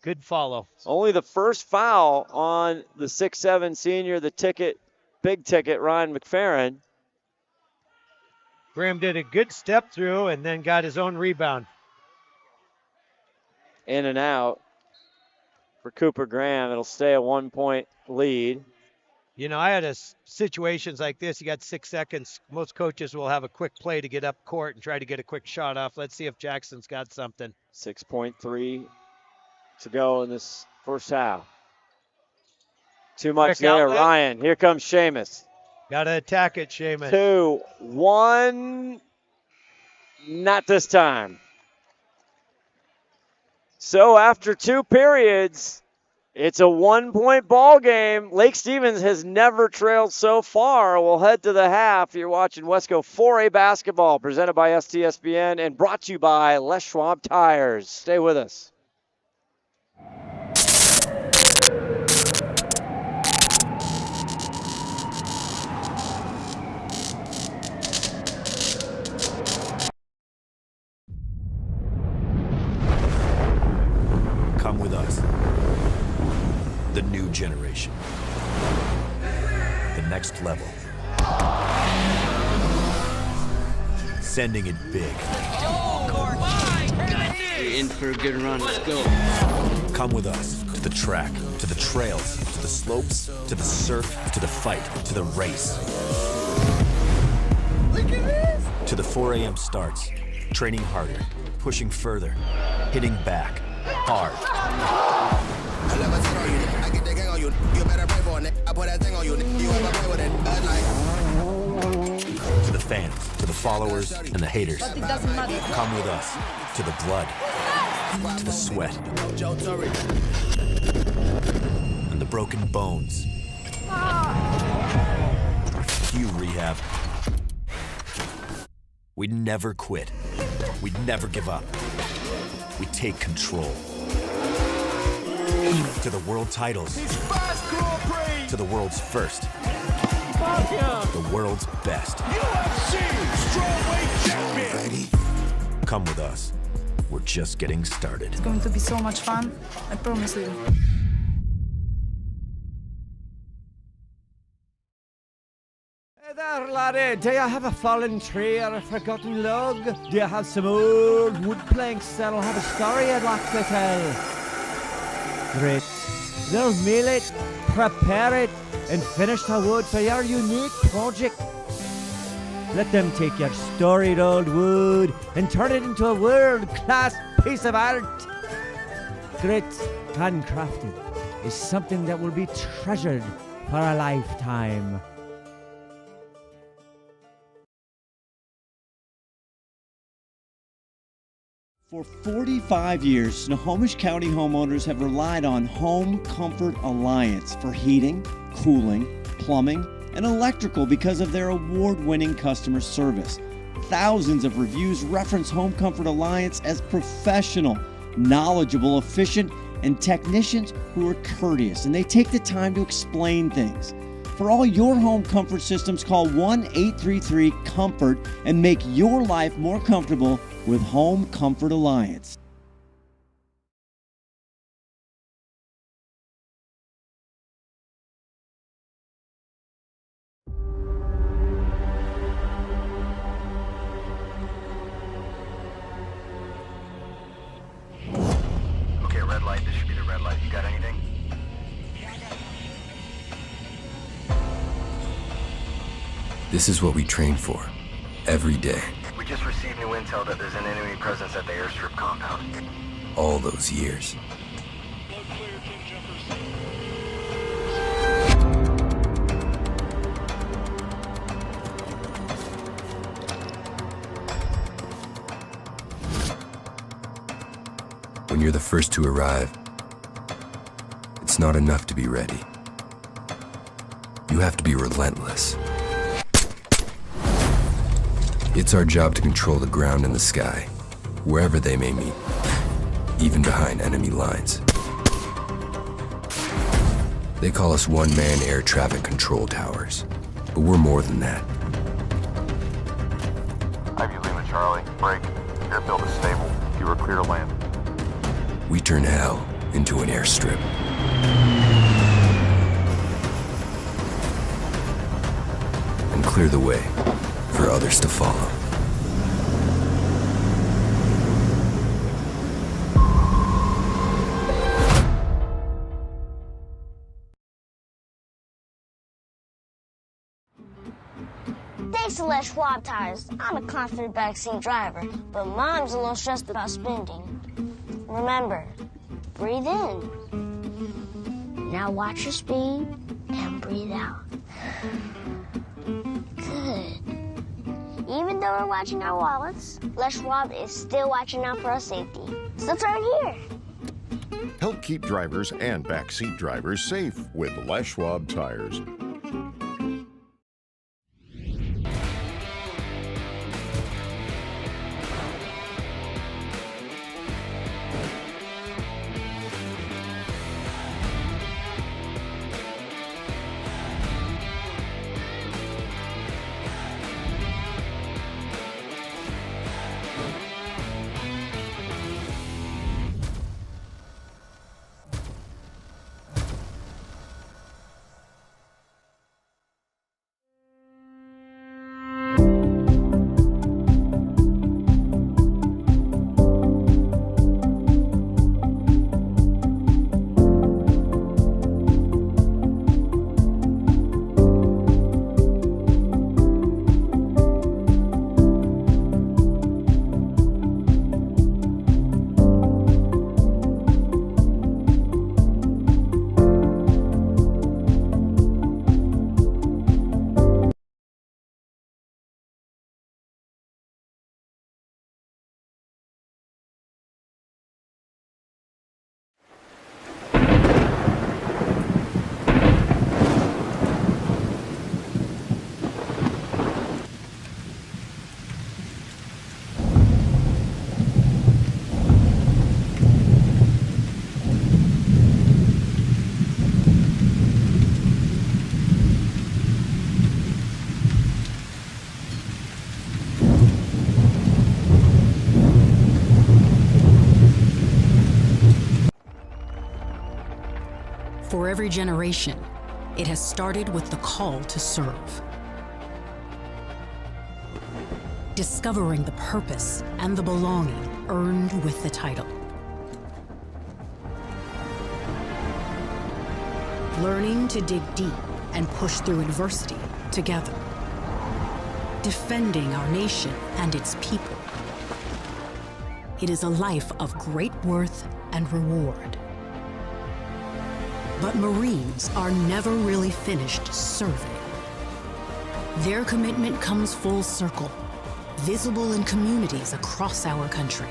Good follow. Only the first foul on the 6'7 senior, the big ticket, Ryan McFerrin. Graham did a good step through and then got his own rebound. In and out for Cooper Graham. It'll stay a 1-point lead. You know, I had situations like this. You got 6 seconds. Most coaches will have a quick play to get up court and try to get a quick shot off. Let's see if Jackson's got something. 6.3 to go in this first half. Too much there, Ryan. Here comes Seamus. Got to attack it, Seamus. 2, 1. Not this time. So after 2 periods, it's a 1-point ball game. Lake Stevens has never trailed so far. We'll head to the half. You're watching Wesco 4A basketball, presented by STSPN and brought to you by Les Schwab Tires. Stay with us. Come with us. The new generation. The next level. Sending it big. You're in for a good run. Let's go. Come with us to the track, to the trails, to the slopes, to the surf, to the fight, to the race. Look at this. To the 4 a.m. starts. Training harder, pushing further, hitting back, hard. To the fans, to the followers, and the haters. Come with us to the blood, to the sweat, and the broken bones. You rehab. We never quit. We never give up. We take control. To the world titles. To the world's first. The world's best. Come with us. We're just getting started. It's going to be so much fun. I promise you. Ed è there, laddie? Do you have a fallen tree or a forgotten log? Do you have some old wood planks that'll have a story I'd like to tell? Great. They'll mill it, prepare it, and finish the wood for your unique project. Let them take your storied old wood and turn it into a world-class piece of art. Grit, handcrafted, is something that will be treasured for a lifetime. For 45 years, Snohomish County homeowners have relied on Home Comfort Alliance for heating, cooling, plumbing, and electrical because of their award-winning customer service. Thousands of reviews reference Home Comfort Alliance as professional, knowledgeable, efficient, and technicians who are courteous, and they take the time to explain things. For all your home comfort systems, call 1-833-COMFORT and make your life more comfortable with Home Comfort Alliance. Okay, red light. This should be the red light. You got anything? This is what we train for, every day. We just received new intel that there's an enemy presence at the airstrip compound. All those years. When you're the first to arrive, it's not enough to be ready. You have to be relentless. It's our job to control the ground and the sky, wherever they may meet, even behind enemy lines. They call us one-man air traffic control towers, but we're more than that. Ivy Lima Charlie, break. Airfield is stable. You are clear to land. We turn hell into an airstrip. And clear the way for others to follow. Thanks to Les Schwab tires, I'm a confident backseat driver, but Mom's a little stressed about spending. Remember, breathe in. Now watch your speed and breathe out. Good. Even though we're watching our wallets, Les Schwab is still watching out for our safety. So turn here. Help keep drivers and backseat drivers safe with Les Schwab tires. For every generation, it has started with the call to serve. discovering the purpose and the belonging earned with the title. Learning to dig deep and push through adversity together. Defending our nation and its people. It is a life of great worth and reward. But Marines are never really finished serving. Their commitment comes full circle, visible in communities across our country.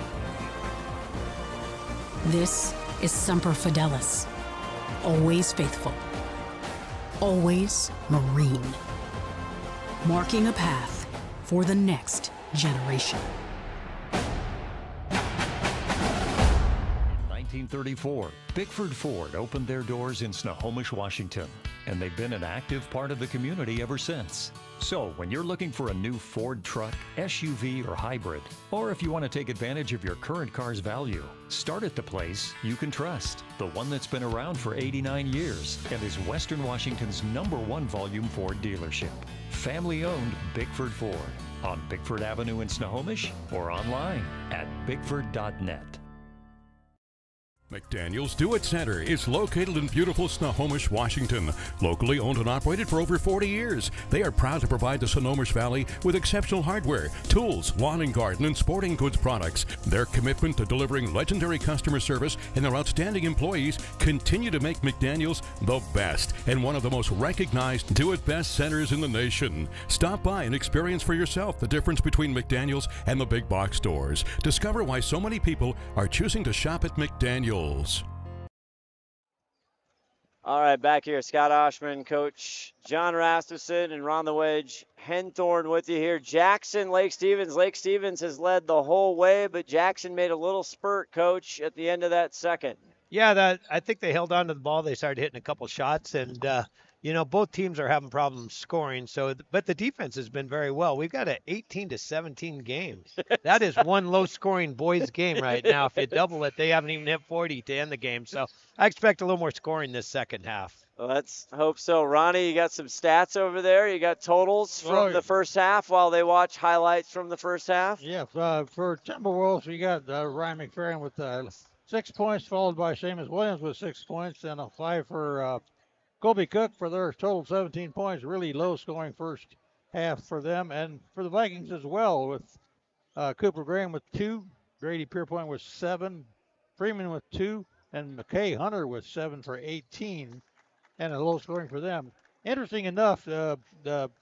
This is Semper Fidelis, always faithful, always Marine, marking a path for the next generation. 1934, Bickford Ford opened their doors in Snohomish, Washington, and they've been an active part of the community ever since. So when you're looking for a new Ford truck, SUV, or hybrid, or if you want to take advantage of your current car's value, start at the place you can trust, the one that's been around for 89 years and is Western Washington's #1 volume Ford dealership. Family-owned Bickford Ford on Bickford Avenue in Snohomish or online at bickford.net. McDaniel's Do It Center is located in beautiful Snohomish, Washington. Locally owned and operated for over 40 years, they are proud to provide the Snohomish Valley with exceptional hardware, tools, lawn and garden, and sporting goods products. Their commitment to delivering legendary customer service and their outstanding employees continue to make McDaniel's the best and one of the most recognized do-it-best centers in the nation. Stop by and experience for yourself the difference between McDaniel's and the big box stores. Discover why so many people are choosing to shop at McDaniel's. All right, back here, Scott Oshman, Coach John Rasmussen, and Ron the Wedge Henthorn with you here. Jackson, Lake Stevens. Lake Stevens has led the whole way, but Jackson made a little spurt, Coach, at the end of that second. Yeah, I think they held on to the ball. They started hitting a couple shots, and both teams are having problems scoring. But the defense has been very well. We've got an 18-17 game. That is one low-scoring boys game right now. If you double it, they haven't even hit 40 to end the game. So I expect a little more scoring this second half. Well, let's hope so. Ronnie, you got some stats over there. You got totals from the first half while they watch highlights from the first half? Yeah, for Timberwolves, we got Ryan McFerrin with 6 points, followed by Seamus Williams with 6 points, and a 5 for Colby Cook for their total 17 points. Really low scoring first half for them. And for the Vikings as well, with Cooper Graham with 2, Grady Pierpoint with 7, Freeman with 2, and McKay Hunter with 7 for 18, and a low scoring for them. Interesting enough, the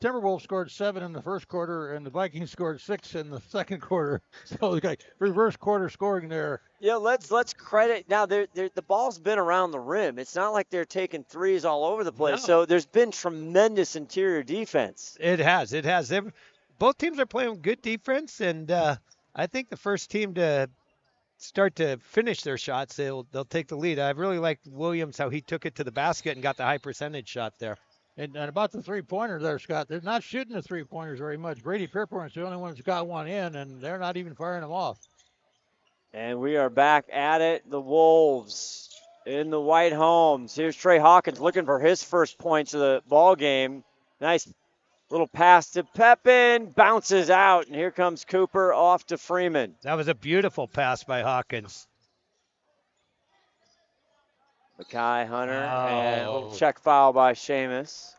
Timberwolves scored 7 in the first quarter, and the Vikings scored 6 in the second quarter. So it's like reverse quarter scoring there. Yeah, let's credit. Now, the ball's been around the rim. It's not like they're taking threes all over the place. No. So there's been tremendous interior defense. It has. Both teams are playing good defense, and I think the first team to start to finish their shots, they'll take the lead. I really liked Williams, how he took it to the basket and got the high percentage shot there. And about the three-pointer there, Scott, they're not shooting the three-pointers very much. Brady Pierpoint's the only one that's got one in, and they're not even firing them off. And we are back at it. The Wolves in the white homes. Here's Trey Hawkins looking for his first points of the ball game. Nice little pass to Pepin. Bounces out, and here comes Cooper off to Freeman. That was a beautiful pass by Hawkins. Mackay Hunter, and a little check foul by Seamus.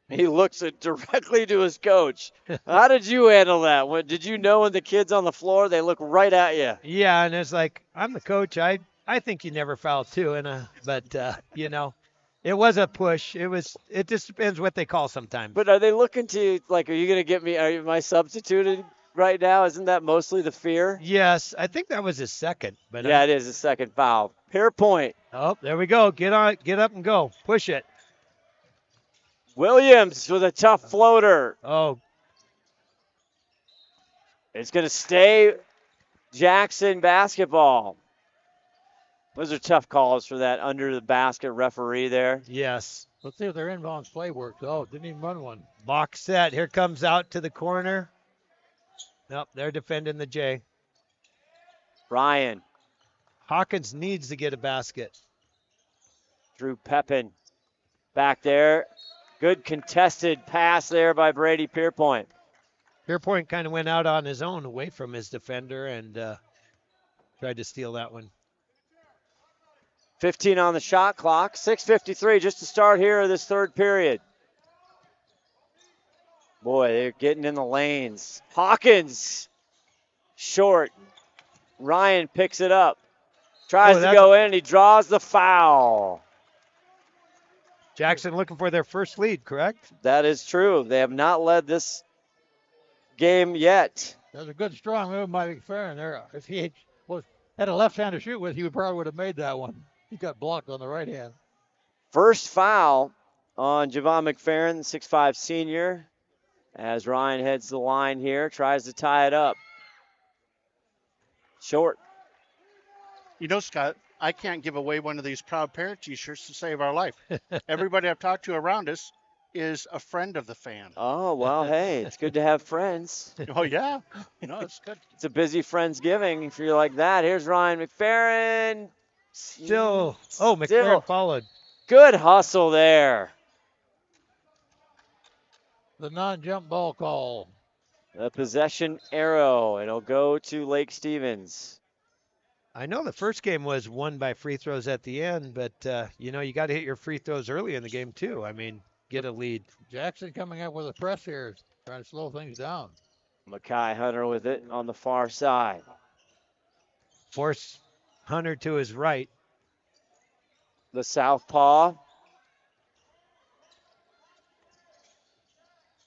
He looks directly to his coach. How did you handle that? Did you know when the kid's on the floor, they look right at you? Yeah, and it's like, I'm the coach. I think you never foul too. But it was a push. It just depends what they call sometimes. But are they looking to, like, are you going to get me, am I substituted right now? Isn't that mostly the fear? Yes, I think that was his second. But yeah, it is his second foul. Pierpoint. Oh, there we go. Get up and go. Push it. Williams with a tough floater. Oh. It's going to stay Jackson basketball. Those are tough calls for that under the basket referee there. Yes. Let's see if their inbounds play works. Oh, didn't even run one. Box set. Here comes out to the corner. Nope, they're defending the J. Ryan. Hawkins needs to get a basket. Drew Pepin back there. Good contested pass there by Brady Pierpoint. Pierpoint kind of went out on his own away from his defender and tried to steal that one. 15 on the shot clock. 6:53 just to start here this third period. Boy, they're getting in the lanes. Hawkins, short. Ryan picks it up. Tries to go in, and he draws the foul. Jackson looking for their first lead, correct? That is true. They have not led this game yet. That was a good, strong move by McFerrin there. If he had a left hand to shoot with, he probably would have made that one. He got blocked on the right hand. First foul on Javon McFerrin, 6'5" senior, as Ryan heads the line here, tries to tie it up. Short. You know, Scott, I can't give away one of these Proud Parent T-shirts to save our life. Everybody I've talked to around us is a friend of the fan. Oh, well, hey, it's good to have friends. Oh, yeah. No, it's good. It's a busy Friendsgiving if you're like that. Here's Ryan McFerrin. McFerrin followed. Good hustle there. The non-jump ball call. The possession arrow. It'll go to Lake Stevens. I know the first game was won by free throws at the end, but, you got to hit your free throws early in the game, too. I mean, get a lead. Jackson coming up with a press here, trying to slow things down. Mackay Hunter with it on the far side. Force Hunter to his right. The southpaw.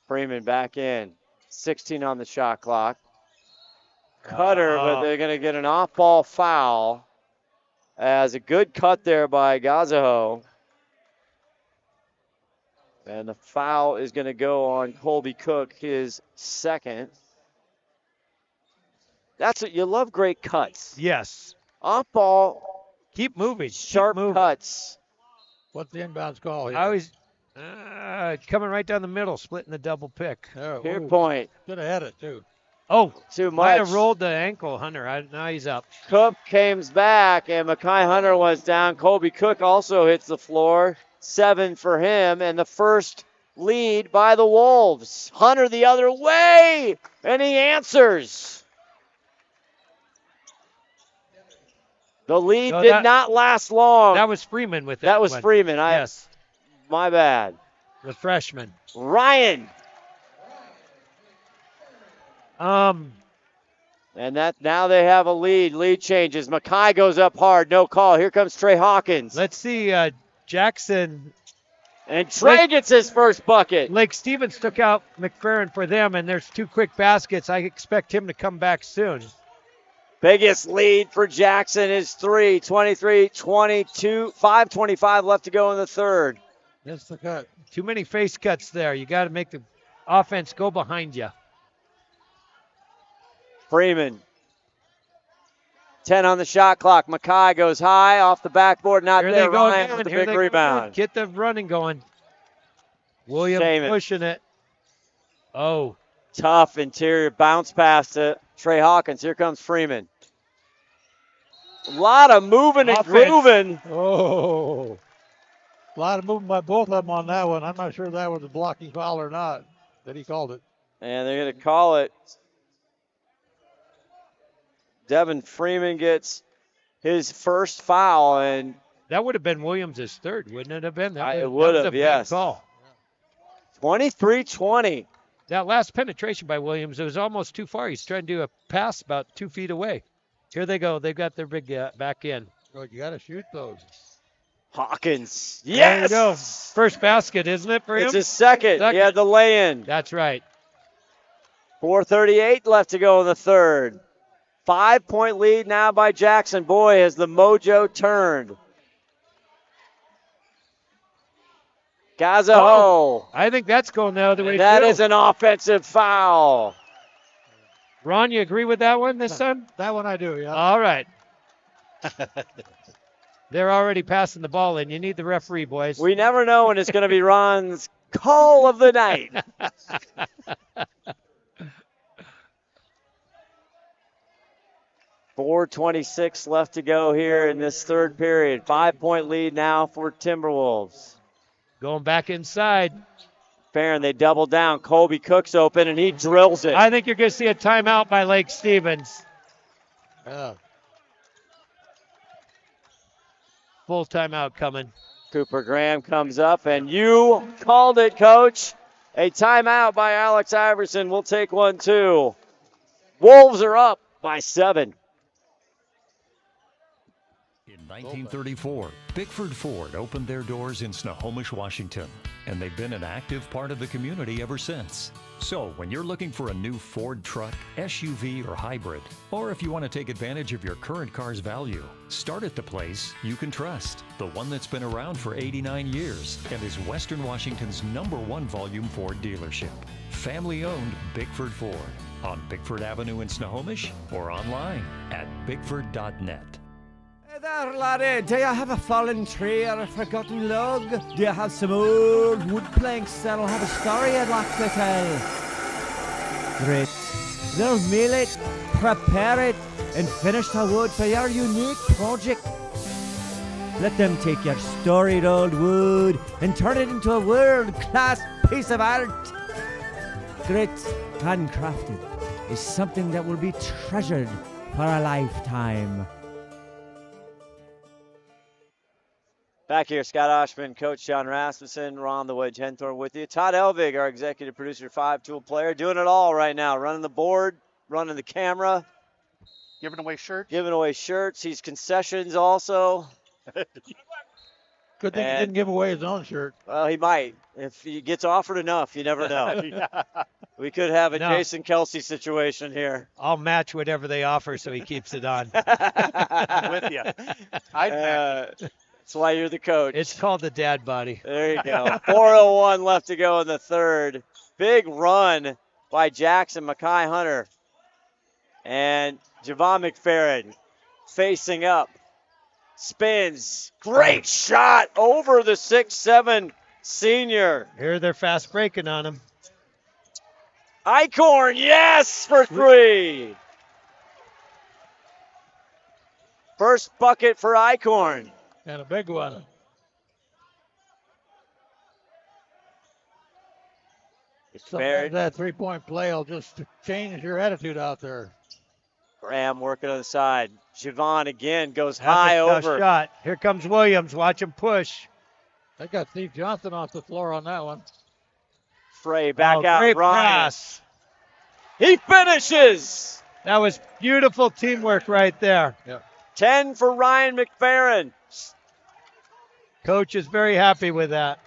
Freeman back in. 16 on the shot clock. Cutter, but they're going to get an off-ball foul. As a good cut there by Gazaho. And the foul is going to go on Colby Cook, his second. That's what you love, great cuts. Yes. Off-ball. Keep moving. Sharp cuts. What's the inbounds call here? I always coming right down the middle, splitting the double pick. Here point. Should have had it, too. Oh, too might much. have rolled the ankle, Hunter. Now he's up. Cook comes back, and Mackay Hunter was down. Colby Cook also hits the floor. 7 for him, and the first lead by the Wolves. Hunter the other way, and he answers. The lead did not last long. That was Freeman with that was one. Freeman. Yes. My bad. The freshman. Ryan. And that now they have a lead. Lead changes. Mackay goes up hard. No call. Here comes Trey Hawkins. Let's see. Jackson. And Trey gets his first bucket. Lake Stevens took out McFerrin for them, and there's 2 quick baskets. I expect him to come back soon. Biggest lead for Jackson is 3, 23-22, 5:25 left to go in the third. That's the cut. Too many face cuts there. You got to make the offense go behind you. Freeman. 10 on the shot clock. Mackay goes high off the backboard. Not Here there. They go Ryan again. with the Here big rebound. Get the running going. Williams pushing it. Oh. Tough interior bounce pass to Trey Hawkins. Here comes Freeman. A lot of moving and grooving. Oh. A lot of moving by both of them on that one. I'm not sure if that was a blocking foul or not, that he called it. And they're going to call it. Devin Freeman gets his first foul, and that would have been Williams' third, wouldn't it have been? It would have, yes. Call. 23-20. That last penetration by Williams, it was almost too far. He's trying to do a pass about 2 feet away. Here they go. They've got their big back in. Oh, you got to shoot those. Hawkins. Yes. There you go. First basket, isn't it, for him? It's his second. He had the lay-in. That's right. 4:38 left to go in the third. 5-point lead now by Jackson. Boy, has the mojo turned. Gazaho. I think that's going the other way, That too. is an offensive foul. Ron, you agree with that one this time? That one I do, yeah. All right. They're already passing the ball in. You need the referee, boys. We never know when it's going to be Ron's call of the night. 4:26 left to go here in this third period. 5-point lead now for Timberwolves. Going back inside. McFerrin, they double down. Colby Cook's open, and he drills it. I think you're going to see a timeout by Lake Stevens. Full timeout coming. Cooper Graham comes up, and you called it, Coach. A timeout by Alex Iverson. We'll take one, too. Wolves are up by 7. In 1934, Bickford Ford opened their doors in Snohomish, Washington, and they've been an active part of the community ever since. So when you're looking for a new Ford truck, SUV, or hybrid, or if you want to take advantage of your current car's value, start at the place you can trust, the one that's been around for 89 years and is Western Washington's #1 volume Ford dealership. Family-owned Bickford Ford on Bickford Avenue in Snohomish or online at bickford.net. Hey there, laddie. Do you have a fallen tree or a forgotten log? Do you have some old wood planks that'll have a story I'd like to tell? Great. They'll mill it, prepare it, and finish the wood for your unique project. Let them take your storied old wood and turn it into a world-class piece of art. Grit, handcrafted, is something that will be treasured for a lifetime. Back here, Scott Oshman, Coach John Rasmussen, Ron the Wedge Henthorn with you. Todd Elvig, our executive producer, 5-tool player, doing it all right now. Running the board, running the camera. Giving away shirts. Giving away shirts. He's concessions also. Good thing he didn't give away his own shirt. Well, he might. If he gets offered enough, you never know. We could have a Jason Kelsey situation here. I'll match whatever they offer so he keeps it on. With you. That's why you're the coach. It's called the dad body. There you go. 4:01 left to go in the third. Big run by Jackson, Mackay Hunter, and Javon McFerrin facing up. Spins. Great shot over the 6'7" senior. Here they're fast breaking on him. Icorn, yes, for 3. First bucket for Icorn. And a big one. Sometimes that three-point play will just change your attitude out there. Graham working on the side. Javon again goes That's high a tough over. shot. Here comes Williams. Watch him push. They got Steve Johnson off the floor on that one. Frey back out. Great Ryan. pass. He finishes. That was beautiful teamwork right there. Yep. 10 for Ryan McFerrin. Coach is very happy with that.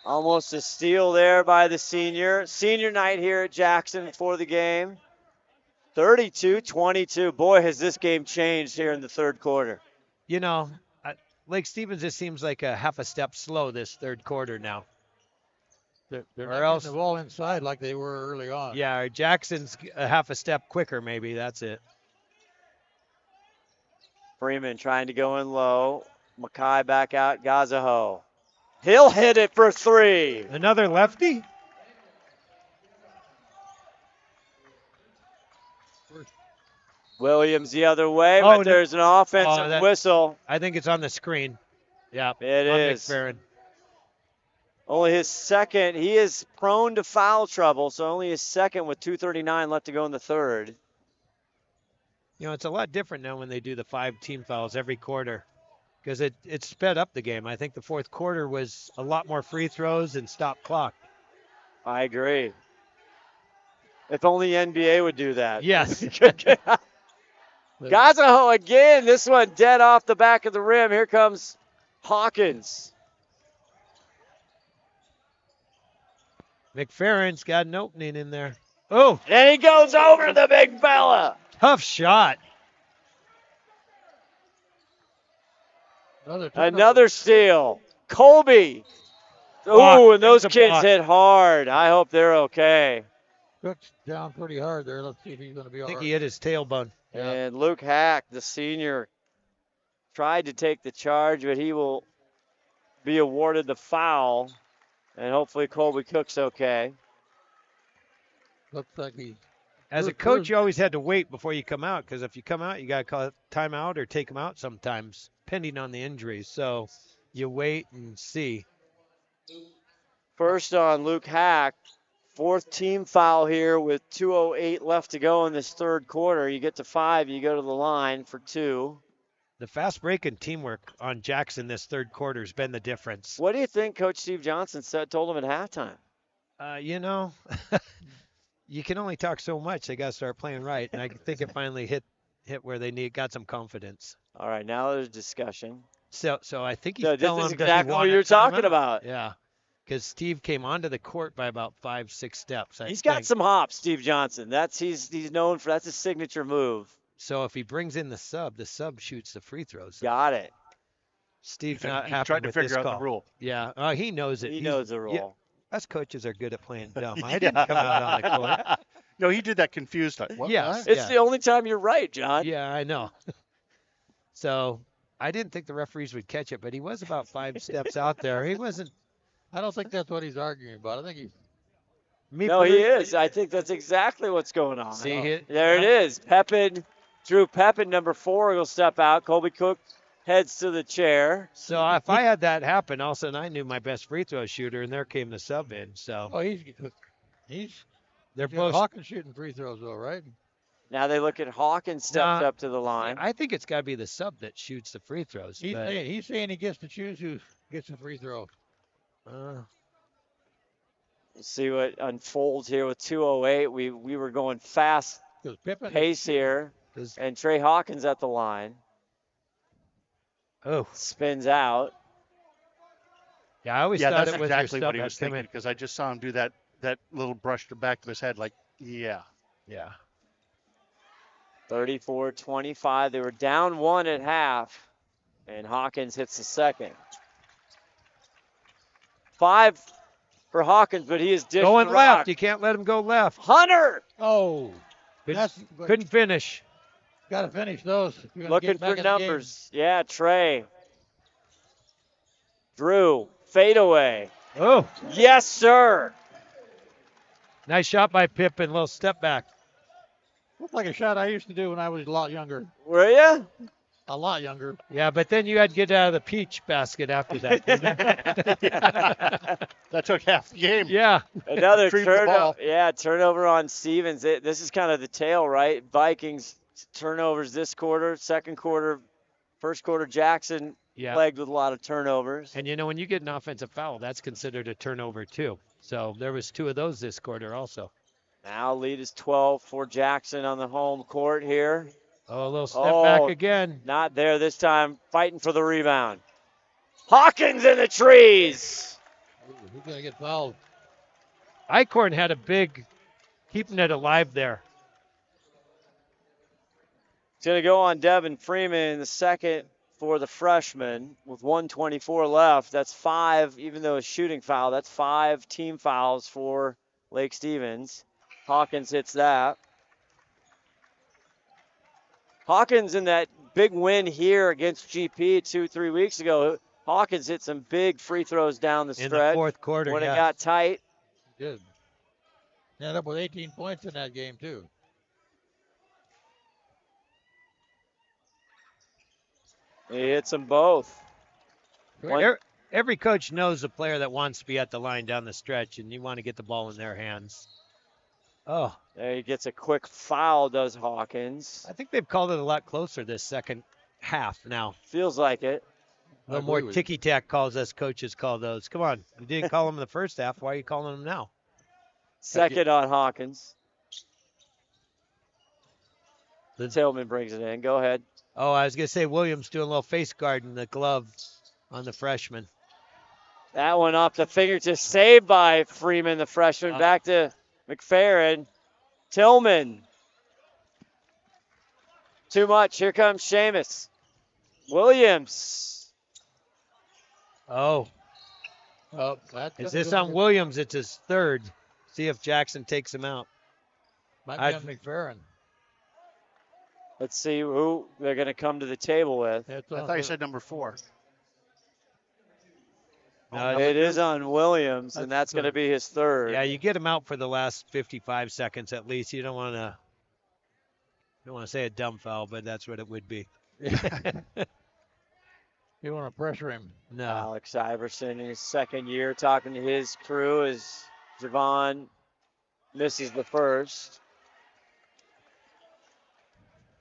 Almost a steal there by the senior. Senior night here at Jackson for the game. 32-22. Boy, has this game changed here in the third quarter. You know, Lake Stevens just seems like a half a step slow this third quarter now. They're Or not else- getting the ball inside like they were early on. Yeah, or Jackson's a half a step quicker maybe. That's it. Freeman trying to go in low. Mackay back out. Gazaho. He'll hit it for 3. Another lefty? Williams the other way, Oh, but there's an offensive whistle. I think it's on the screen. Yeah, It on is. McFerrin. Only his second. He is prone to foul trouble, so only his second with 2:39 left to go in the third. You know, it's a lot different now when they do the 5 team fouls every quarter because it sped up the game. I think the fourth quarter was a lot more free throws and stop clock. I agree. If only NBA would do that. Yes. Gazaho again. This one dead off the back of the rim. Here comes Hawkins. McFerrin's got an opening in there. Oh, And he goes over the big fella. tough shot. Another steal. Colby. Block. Ooh, and those There's a kids block. hit hard. I hope they're okay. Cook's down pretty hard there. Let's see if he's going to be I all think right. he hit his tailbone. And Luke Hack, the senior, tried to take the charge, but he will be awarded the foul. And hopefully Colby Cook's okay. Looks like he. As a coach, you always had to wait before you come out because if you come out, you got to call it timeout or take them out sometimes, depending on the injuries. So you wait and see. First on Luke Hack. Fourth team foul here with 2:08 left to go in this third quarter. You get to 5, you go to the line for 2. The fast break and teamwork on Jackson this third quarter has been the difference. What do you think Coach Steve Johnson told him at halftime? You can only talk so much. They got to start playing right, and I think it finally hit where they got some confidence. All right, now there's discussion. So I think he's this telling is him exactly what you're talking about. Yeah, because Steve came onto the court by about 5-6 steps. He's got some hops, Steve Johnson. He's known for that's his signature move. So if he brings in the sub shoots the free throws. Got it. Steve's not happy tried to with figure this out call. the rule. Yeah, he knows it. He knows the rule. Yeah, us coaches are good at playing dumb. I didn't come out on the court. No, he did that confused. Like, what? Yes. It's the only time you're right, John. Yeah, I know. So I didn't think the referees would catch it, but he was about 5 steps out there. He wasn't. I don't think that's what he's arguing about. I think he's. He is. I think that's exactly what's going on. See, there it is. Drew Pepin, number 4, will step out. Colby Cook heads to the chair. So if I had that happen, all of a sudden I knew my best free throw shooter, and there came the sub in. So They're both Hawkins shooting free throws though, right? Now they look at Hawkins stepped up to the line. I think it's got to be the sub that shoots the free throws. He's saying he gets to choose who gets the free throw. We'll see what unfolds here with 2:08. We were going fast pace here, and Trey Hawkins at the line. Oh, spins out. Yeah, I always thought that's it was exactly your what he sub was that come thinking in. because I just saw him do that little brush to the back of his head, like, yeah. 34-25. They were down 1 at half, and Hawkins hits the second. 5 for Hawkins, but he is dished Going the left. rock. You can't let him go left. Hunter! Oh, couldn't finish. Got to finish those. Looking for numbers. Yeah, Trey. Drew, fadeaway. Oh. Yes, sir. Nice shot by Pippen. Little step back. Looked like a shot I used to do when I was a lot younger. Were you? A lot younger. Yeah, but then you had to get out of the peach basket after that. That took half the game. Yeah. Another Retrieve the ball. turnover on Stevens. This is kind of the tail, right? Vikings turnovers this quarter, second quarter, first quarter. Jackson plagued with a lot of turnovers. And when you get an offensive foul, that's considered a turnover too. So there was 2 of those this quarter also. Now lead is 12 for Jackson on the home court here. Oh, a little step back again. Not there this time, fighting for the rebound. Hawkins in the trees. Who's going to get fouled? Eichhorn had a big, keeping it alive there. It's going to go on Devin Freeman in the second for the freshman with 1:24 left. That's 5, even though a shooting foul, that's 5 team fouls for Lake Stevens. Hawkins hits that. Hawkins in that big win here against GP 2-3 weeks ago. Hawkins hit some big free throws down the stretch. In the fourth quarter, when it got tight. He did. He ended up with 18 points in that game, too. He hits them both. Every coach knows a player that wants to be at the line down the stretch, and you want to get the ball in their hands. Oh. There he gets a quick foul, does Hawkins. I think they've called it a lot closer this second half now. Feels like it. A little more ticky-tack calls us coaches call those. Come on. You didn't call them in the first half. Why are you calling them now? Second on Hawkins. Tillman brings it in. Go ahead. Oh, I was going to say Williams doing a little face guard in the glove on the freshman. That one off the fingertips, saved by Freeman, the freshman. Back to McFerrin. Tillman. Too much. Here comes Seamus. Williams. Oh. Is this on Williams? It's his third. See if Jackson takes him out. Might be on McFerrin. Let's see who they're going to come to the table with. I thought you said number 4. No, it is on Williams, and that's going to be his third. Yeah, you get him out for the last 55 seconds at least. You don't want to say a dumb foul, but that's what it would be. You want to pressure him. No. Alex Iverson in his second year talking to his crew as Javon misses the first.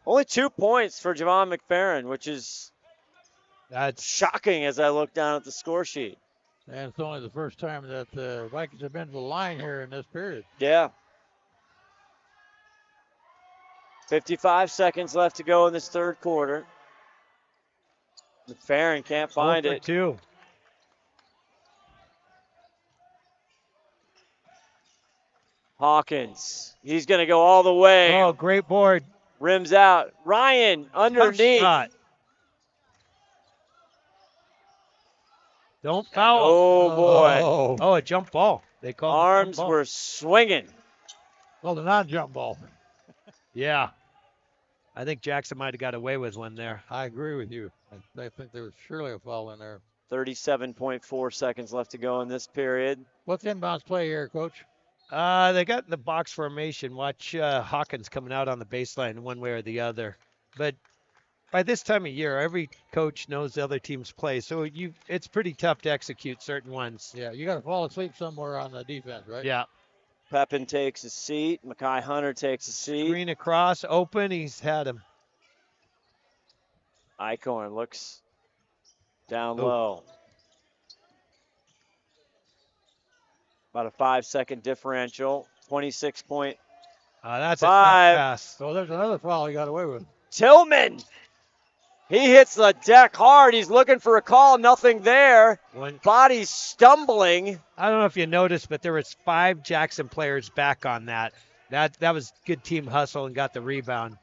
Only 2 points for Javon McFerrin, which is shocking as I look down at the score sheet. And it's only the first time that the Vikings have been to the line here in this period. Yeah. 55 seconds left to go in this third quarter. McFerrin can't find it. 2. Hawkins. He's going to go all the way. Oh, great board. Rims out. Ryan underneath. Shot. Don't foul. Oh, boy. Oh, a jump ball. They called Arms were swinging. Well, the non-jump ball. Yeah. I think Jackson might have got away with one there. I agree with you. I think there was surely a foul in there. 37.4 seconds left to go in this period. What's inbounds play here, Coach? They got in the box formation. Watch Hawkins coming out on the baseline one way or the other. But by this time of year, every coach knows the other team's play, so it's pretty tough to execute certain ones. Yeah, you got to fall asleep somewhere on the defense, right? Yeah. Pepin takes a seat. Mekhi Hunter takes a seat. Screen across, open. He's had him. Eichhorn looks down low. About a 5-second differential. 26.5. That's a tough pass. So there's another foul he got away with. Tillman. He hits the deck hard. He's looking for a call. Nothing there. Body stumbling. I don't know if you noticed, but there was 5 Jackson players back on that. That was good team hustle and got the rebound.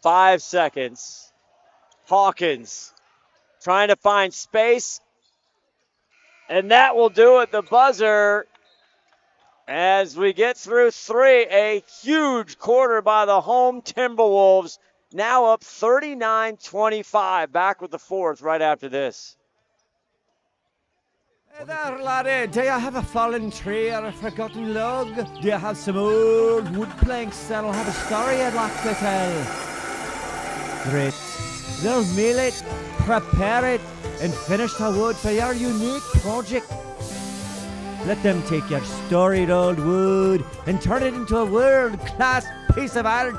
5 seconds. Hawkins trying to find space. And that will do it. The buzzer. As we get through 3, a huge quarter by the home Timberwolves. Now up 39-25. Back with the fourth right after this. Hey there, laddie. Do you have a fallen tree or a forgotten log? Do you have some old wood planks that'll have a story I'd like to tell? Great. They'll mill it, prepare it, and finish the wood for your unique project. Let them take your storied old wood and turn it into a world-class piece of art.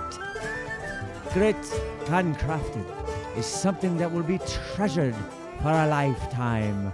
Grit, handcrafted, is something that will be treasured for a lifetime.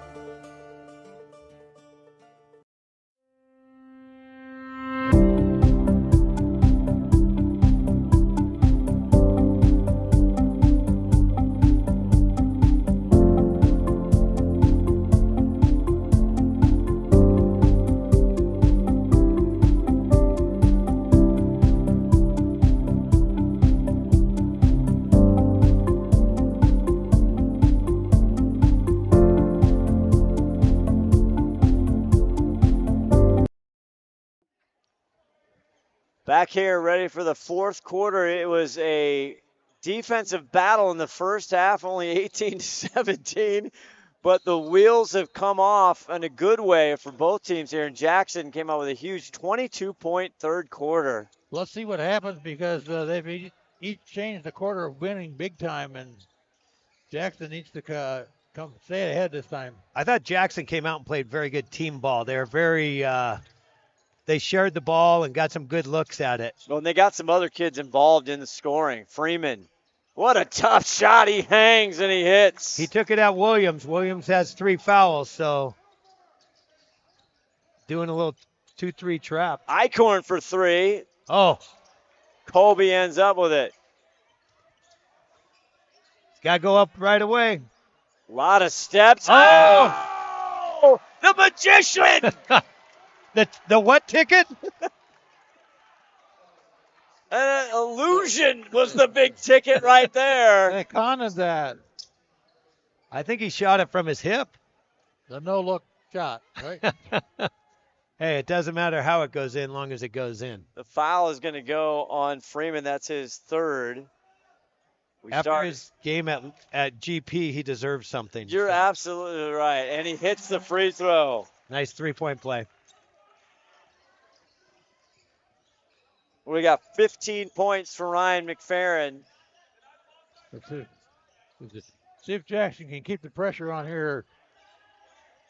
Back here, ready for the fourth quarter. It was a defensive battle in the first half, only 18-17, but the wheels have come off in a good way for both teams here. And Jackson came out with a huge 22-point third quarter. Let's see what happens because they've each changed the quarter of winning big time, and Jackson needs to come stay ahead this time. I thought Jackson came out and played very good team ball. They were very they shared the ball and got some good looks at it. Well, and they got some other kids involved in the scoring. Freeman, what a tough shot. He hangs and he hits. He took it at Williams. Williams has 3 fouls, so doing a little 2-3 trap. Eichhorn for 3. Oh. Colby ends up with it. Got to go up right away. A lot of steps. Oh! The magician! The what ticket? An illusion was the big ticket right there. They counted that. I think he shot it from his hip. The no-look shot, right? Hey, it doesn't matter how it goes in, long as it goes in. The foul is going to go on Freeman. That's his third. After his game at GP, he deserves something. You're absolutely right. And he hits the free throw. Nice 3-point play. We got 15 points for Ryan McFerrin. See if Jackson can keep the pressure on here.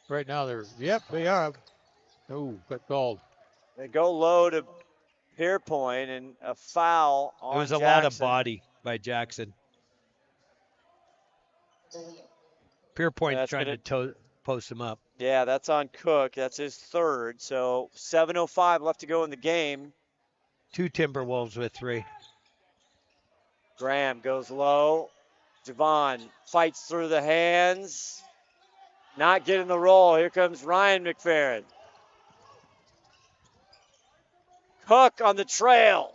Right now, they are. Oh, got called. They go low to Pierpoint and a foul on There was a Jackson. lot of body by Jackson. Pierpoint's trying to post him up. Yeah, that's on Cook. That's his third. So 7:05 left to go in the game. 2 Timberwolves with 3. Graham goes low. Javon fights through the hands. Not getting the roll. Here comes Ryan McFerrin. Cook on the trail.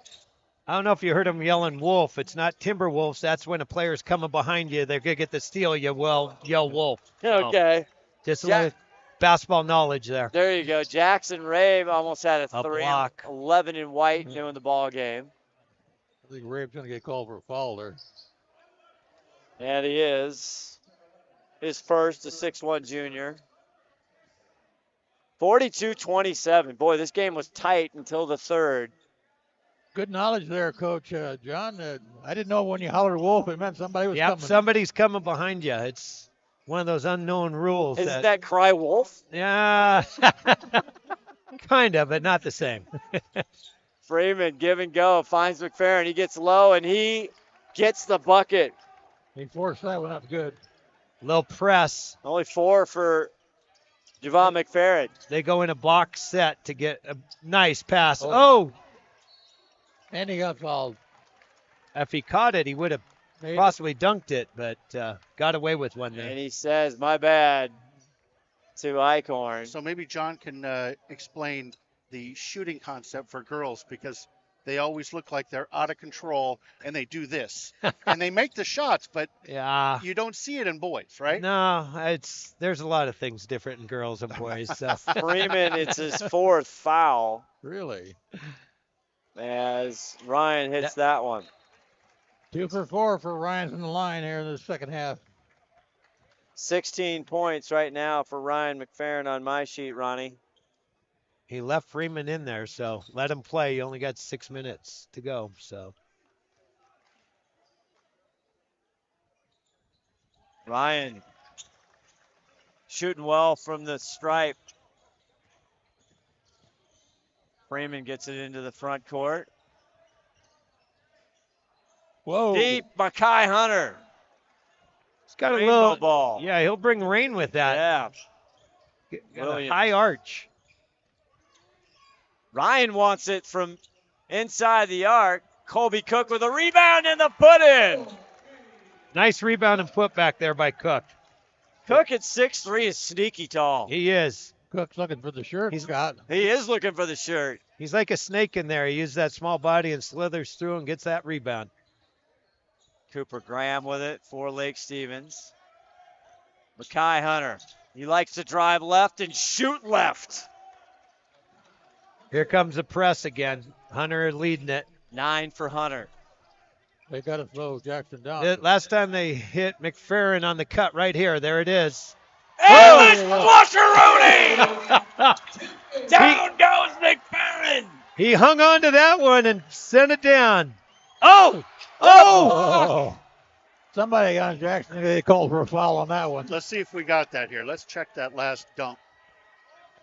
I don't know if you heard him yelling wolf. It's not Timberwolves. That's when a player's coming behind you. They're going to get the steal. You will yell wolf. Okay. Just a little basketball knowledge there. There you go. Jackson Rave almost had a 3. Block. 11 in white doing the ball game. I think Rave's going to get called for a foul there. And he is. His first, the 6'1 junior. 42-27. Boy, this game was tight until the third. Good knowledge there, Coach John. I didn't know when you hollered wolf, it meant somebody was coming. Somebody's coming behind you. It's one of those unknown rules. Isn't that cry wolf? Yeah. Kind of, but not the same. Freeman, give and go, finds McFerrin. He gets low, and he gets the bucket. He forced that one up good. Little press. Only 4 for Javon McFerrin. They go in a box set to get a nice pass. Oh! And he got fouled. If he caught it, he would have possibly dunked it, but got away with one there. And he says, my bad, to Eichhorn. So maybe John can explain the shooting concept for girls, because they always look like they're out of control and they do this. And they make the shots, but you don't see it in boys, right? No, there's a lot of things different in girls and boys. So. Freeman, it's his 4th foul. Really? As Ryan hits that one. 2 for 4 for Ryan's in the line here in the second half. 16 points right now for Ryan McFerrin on my sheet, Ronnie. He left Freeman in there, so let him play. He only got 6 minutes to go. So Ryan shooting well from the stripe. Freeman gets it into the front court. Whoa. Deep, Makai Hunter. He's got Rainbow a little ball. Yeah, he'll bring rain with that. Yeah. Got a high arch. Ryan wants it from inside the arc. Colby Cook with a rebound and the put in. Nice rebound and put back there by Cook. Cook at 6'3" is sneaky tall. He is. Cook's looking for the shirt. He is looking for the shirt. He's like a snake in there. He uses that small body and slithers through and gets that rebound. Cooper Graham with it for Lake Stevens. Makai Hunter. He likes to drive left and shoot left. Here comes the press again. Hunter leading it. 9 for Hunter. They got to slow Jackson down. Last time they hit McFerrin on the cut right here. There it is. Oh, it's Flusher-Rooney! Down goes McFerrin! He hung on to that one and sent it down. Oh! Somebody got Jackson. They called for a foul on that one. Let's see if we got that here. Let's check that last dunk.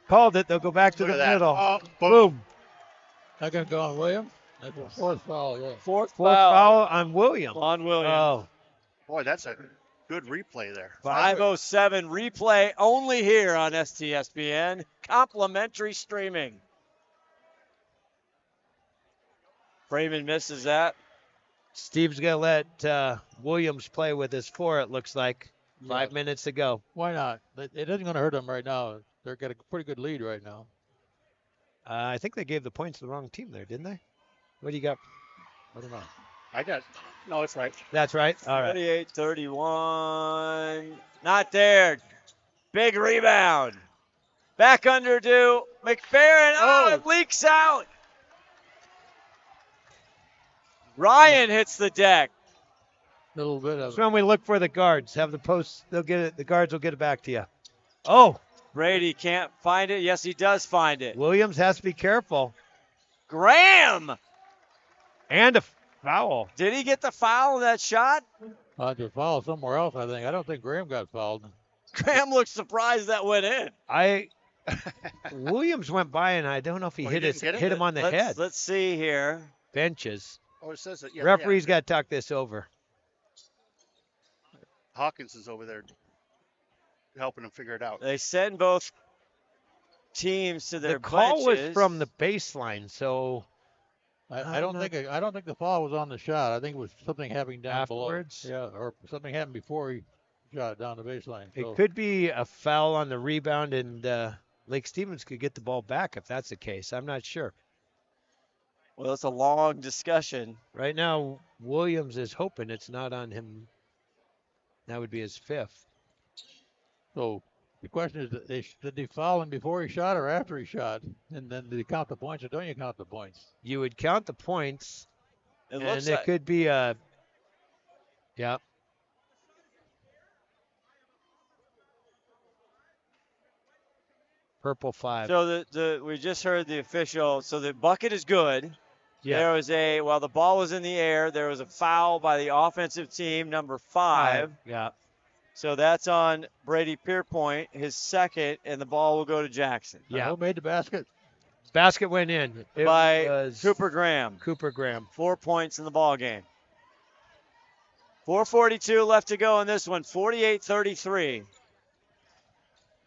Called it. They'll go back to the middle. Oh, boom. That going to go on Williams? That's a 4th foul, yeah. Fourth foul on Williams. On Williams. Oh. Boy, that's a good replay there. 5:07 replay only here on STSPN. Complimentary streaming. Freeman misses that. Steve's going to let Williams play with his 4, it looks like. 5 minutes to go. Why not? It isn't going to hurt them right now. They've got a pretty good lead right now. I think they gave the points to the wrong team there, didn't they? What do you got? I don't know. No, it's right. That's right. All right. 38-31. Not there. Big rebound. Back under to McFerrin. Oh, it leaks out. Ryan hits the deck. A little bit of That's when we look for the guards. Have the posts. They'll get it. The guards will get it back to you. Oh. Brady can't find it. Yes, he does find it. Williams has to be careful. Graham. And a foul. Did he get the foul in that shot? To foul somewhere else, I think. I don't think Graham got fouled. Graham looked surprised that went in. Williams went by, and I don't know if he hit him on the head. Let's see here. Benches. Oh, it says it. Yeah, Referee's got to talk this over. Hawkins is over there helping him figure it out. They send both teams to their The call benches. was from the baseline, so I don't think the foul was on the shot. I think it was something happening down afterwards. below. Yeah, or something happened before he shot it down the baseline. So. It could be a foul on the rebound, and Lake Stevens could get the ball back if that's the case. I'm not sure. Well, it's a long discussion. Right now, Williams is hoping it's not on him. That would be his fifth. So the question is, did they foul him before he shot or after he shot? And then did he count the points or don't you count the points? You would count the points, and it could be a, yeah. Purple 5. So we just heard the official. So the bucket is good. Yeah. There was while the ball was in the air, there was a foul by the offensive team, number 5. Yeah. So that's on Brady Pierpoint, his second, and the ball will go to Jackson. Yeah. Who made the basket? Basket went in. It by was Cooper Graham. 4 points in the ball game. 4:42 left to go in this one. 48-33.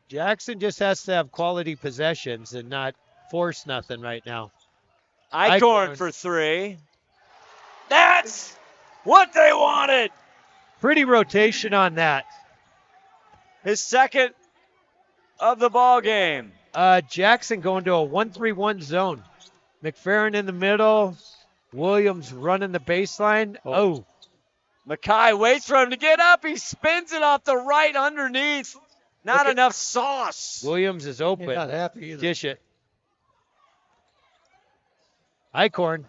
Jackson just has to have quality possessions and not force nothing right now. Eichhorn for 3. That's what they wanted. Pretty rotation on that. His second of the ball game. Jackson going to a 1-3-1 zone. McFerrin in the middle. Williams running the baseline. Oh. Mackay waits for him to get up. He spins it off the right underneath. Not enough sauce. Williams is open. He's not happy either. Dish it. Eichhorn.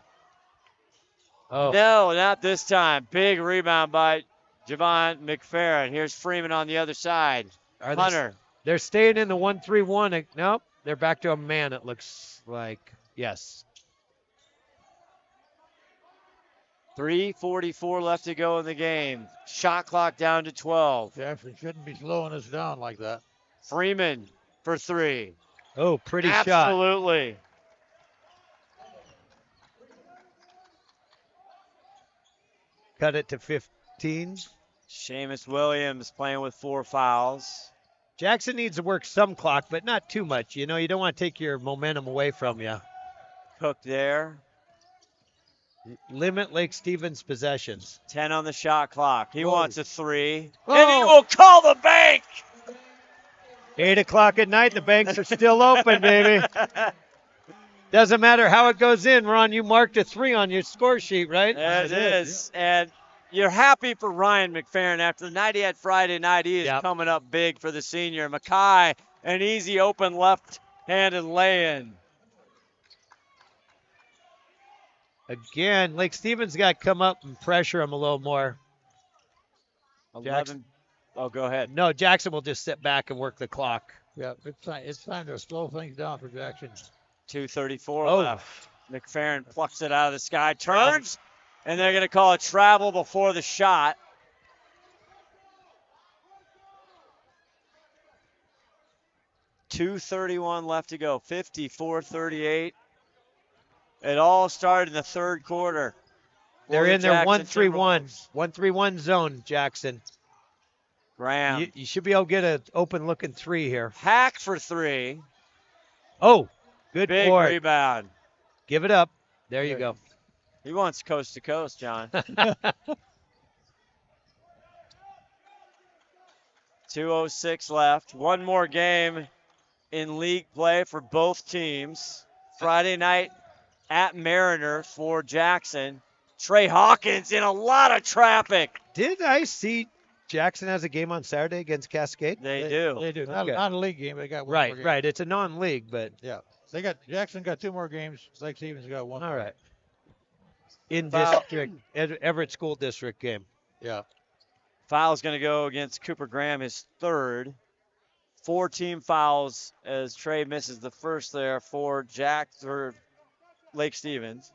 Oh. No, not this time. Big rebound by Javon McFerrin. Here's Freeman on the other side. Hunter. They're staying in the 1-3-1. Nope. They're back to a man, it looks like. Yes. 3:44 left to go in the game. Shot clock down to 12. Jackson shouldn't be slowing us down like that. Freeman for 3. Oh, pretty shot. Absolutely. Cut it to 15. Seamus Williams playing with 4 fouls. Jackson needs to work some clock, but not too much. You know, you don't want to take your momentum away from you. Cook there. Limit Lake Stevens possessions. 10 on the shot clock. He wants a 3. Oh. And he will call the bank. 8 o'clock at night. The banks are still open, baby. Doesn't matter how it goes in, Ron. You marked a 3 on your score sheet, right? It is. Yeah. And you're happy for Ryan McFerrin. After the night he had Friday night, he is coming up big for the senior. Mackay, an easy open left-handed lay-in. Again, Lake Stevens got to come up and pressure him a little more. 11. Oh, go ahead. No, Jackson will just sit back and work the clock. Yeah, it's time to slow things down for Jackson. 2:34 left. McFerrin plucks it out of the sky, turns, and they're going to call a travel before the shot. .231 left to go. 54-38. It all started in the third quarter. They're in their 1-3-1. 1-3-1 zone, Jackson. Graham. You should be able to get an open-looking 3 here. Hack for 3. Oh, good Big board. rebound. Give it up. There you go. He wants coast to coast, John. 2:06 left. One more game in league play for both teams. Friday night at Mariner for Jackson. Trey Hawkins in a lot of traffic. Did I see Jackson has a game on Saturday against Cascade? They do. They do. Okay. Not a league game. They got one more game. Right. It's a non-league, but yeah, Jackson got 2 more games. Lake Stevens got 1. All right. In district, Everett School District game. Yeah. Foul's going to go against Cooper Graham, his third. 4 team fouls as Trey misses the first there for Lake Stevens.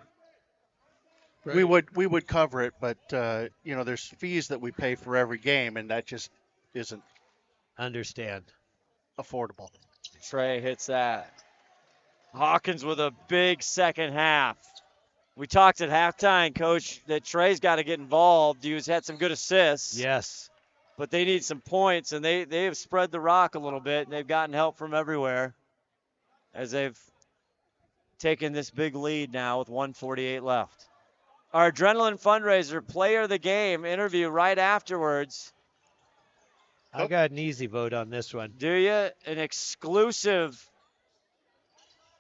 We would cover it, but there's fees that we pay for every game, and that just isn't affordable. Trey hits that. Hawkins with a big second half. We talked at halftime, Coach, that Trey's got to get involved. He's had some good assists. Yes. But they need some points, and they have spread the rock a little bit, and they've gotten help from everywhere as they've taken this big lead now with 1:48 left. Our Adrenaline Fundraiser Player of the Game interview right afterwards. I got an easy vote on this one. Do you? An exclusive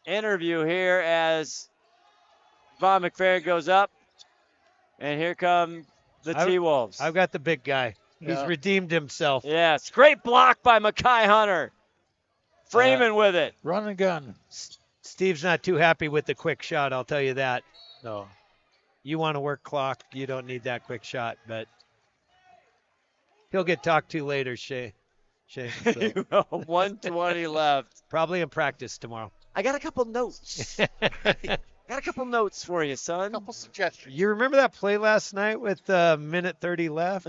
interview here as Von McFerrin goes up, and here come the T-Wolves. I've got the big guy. He's redeemed himself. Yes, great block by Mekhi Hunter. Freeman with it. Run and gun. Steve's not too happy with the quick shot, I'll tell you that. No. You want to work clock, you don't need that quick shot, but he'll get talked to later, Shay. So. 1:20 left. Probably in practice tomorrow. I got a couple notes. Got a couple notes for you, son. A couple suggestions. You remember that play last night with minute 30 left,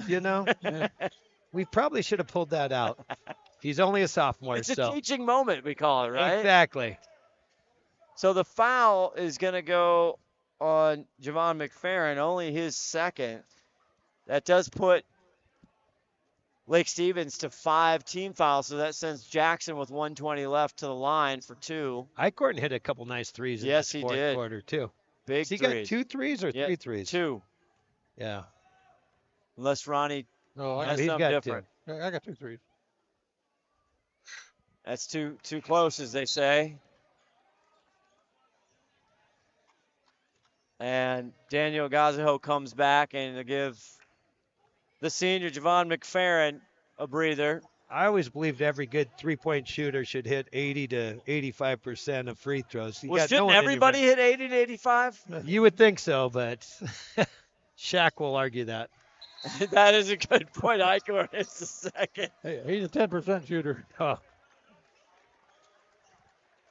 We probably should have pulled that out. He's only a sophomore. It's a teaching moment, we call it, right? Exactly. So the foul is going to go on Javon McFerrin, only his second. That does put Lake Stevens to 5 team fouls, so that sends Jackson with 1:20 left to the line for 2. Eichhorn hit a couple nice threes in the fourth quarter, too. Big He threes. got 2 threes or 3 threes? 2. Yeah. Unless Ronnie has he's something got different. 2. I got 2 threes. That's too close, as they say. And Daniel Gazaho comes back and to give the senior Javon McFerrin a breather. I always believed every good three-point shooter should hit 80 to 85% of free throws. Shouldn't everybody hit 80 to 85? You would think so, but Shaq will argue that. That is a good point. Eichhorn hits the second. Hey, he's a 10% shooter. Oh.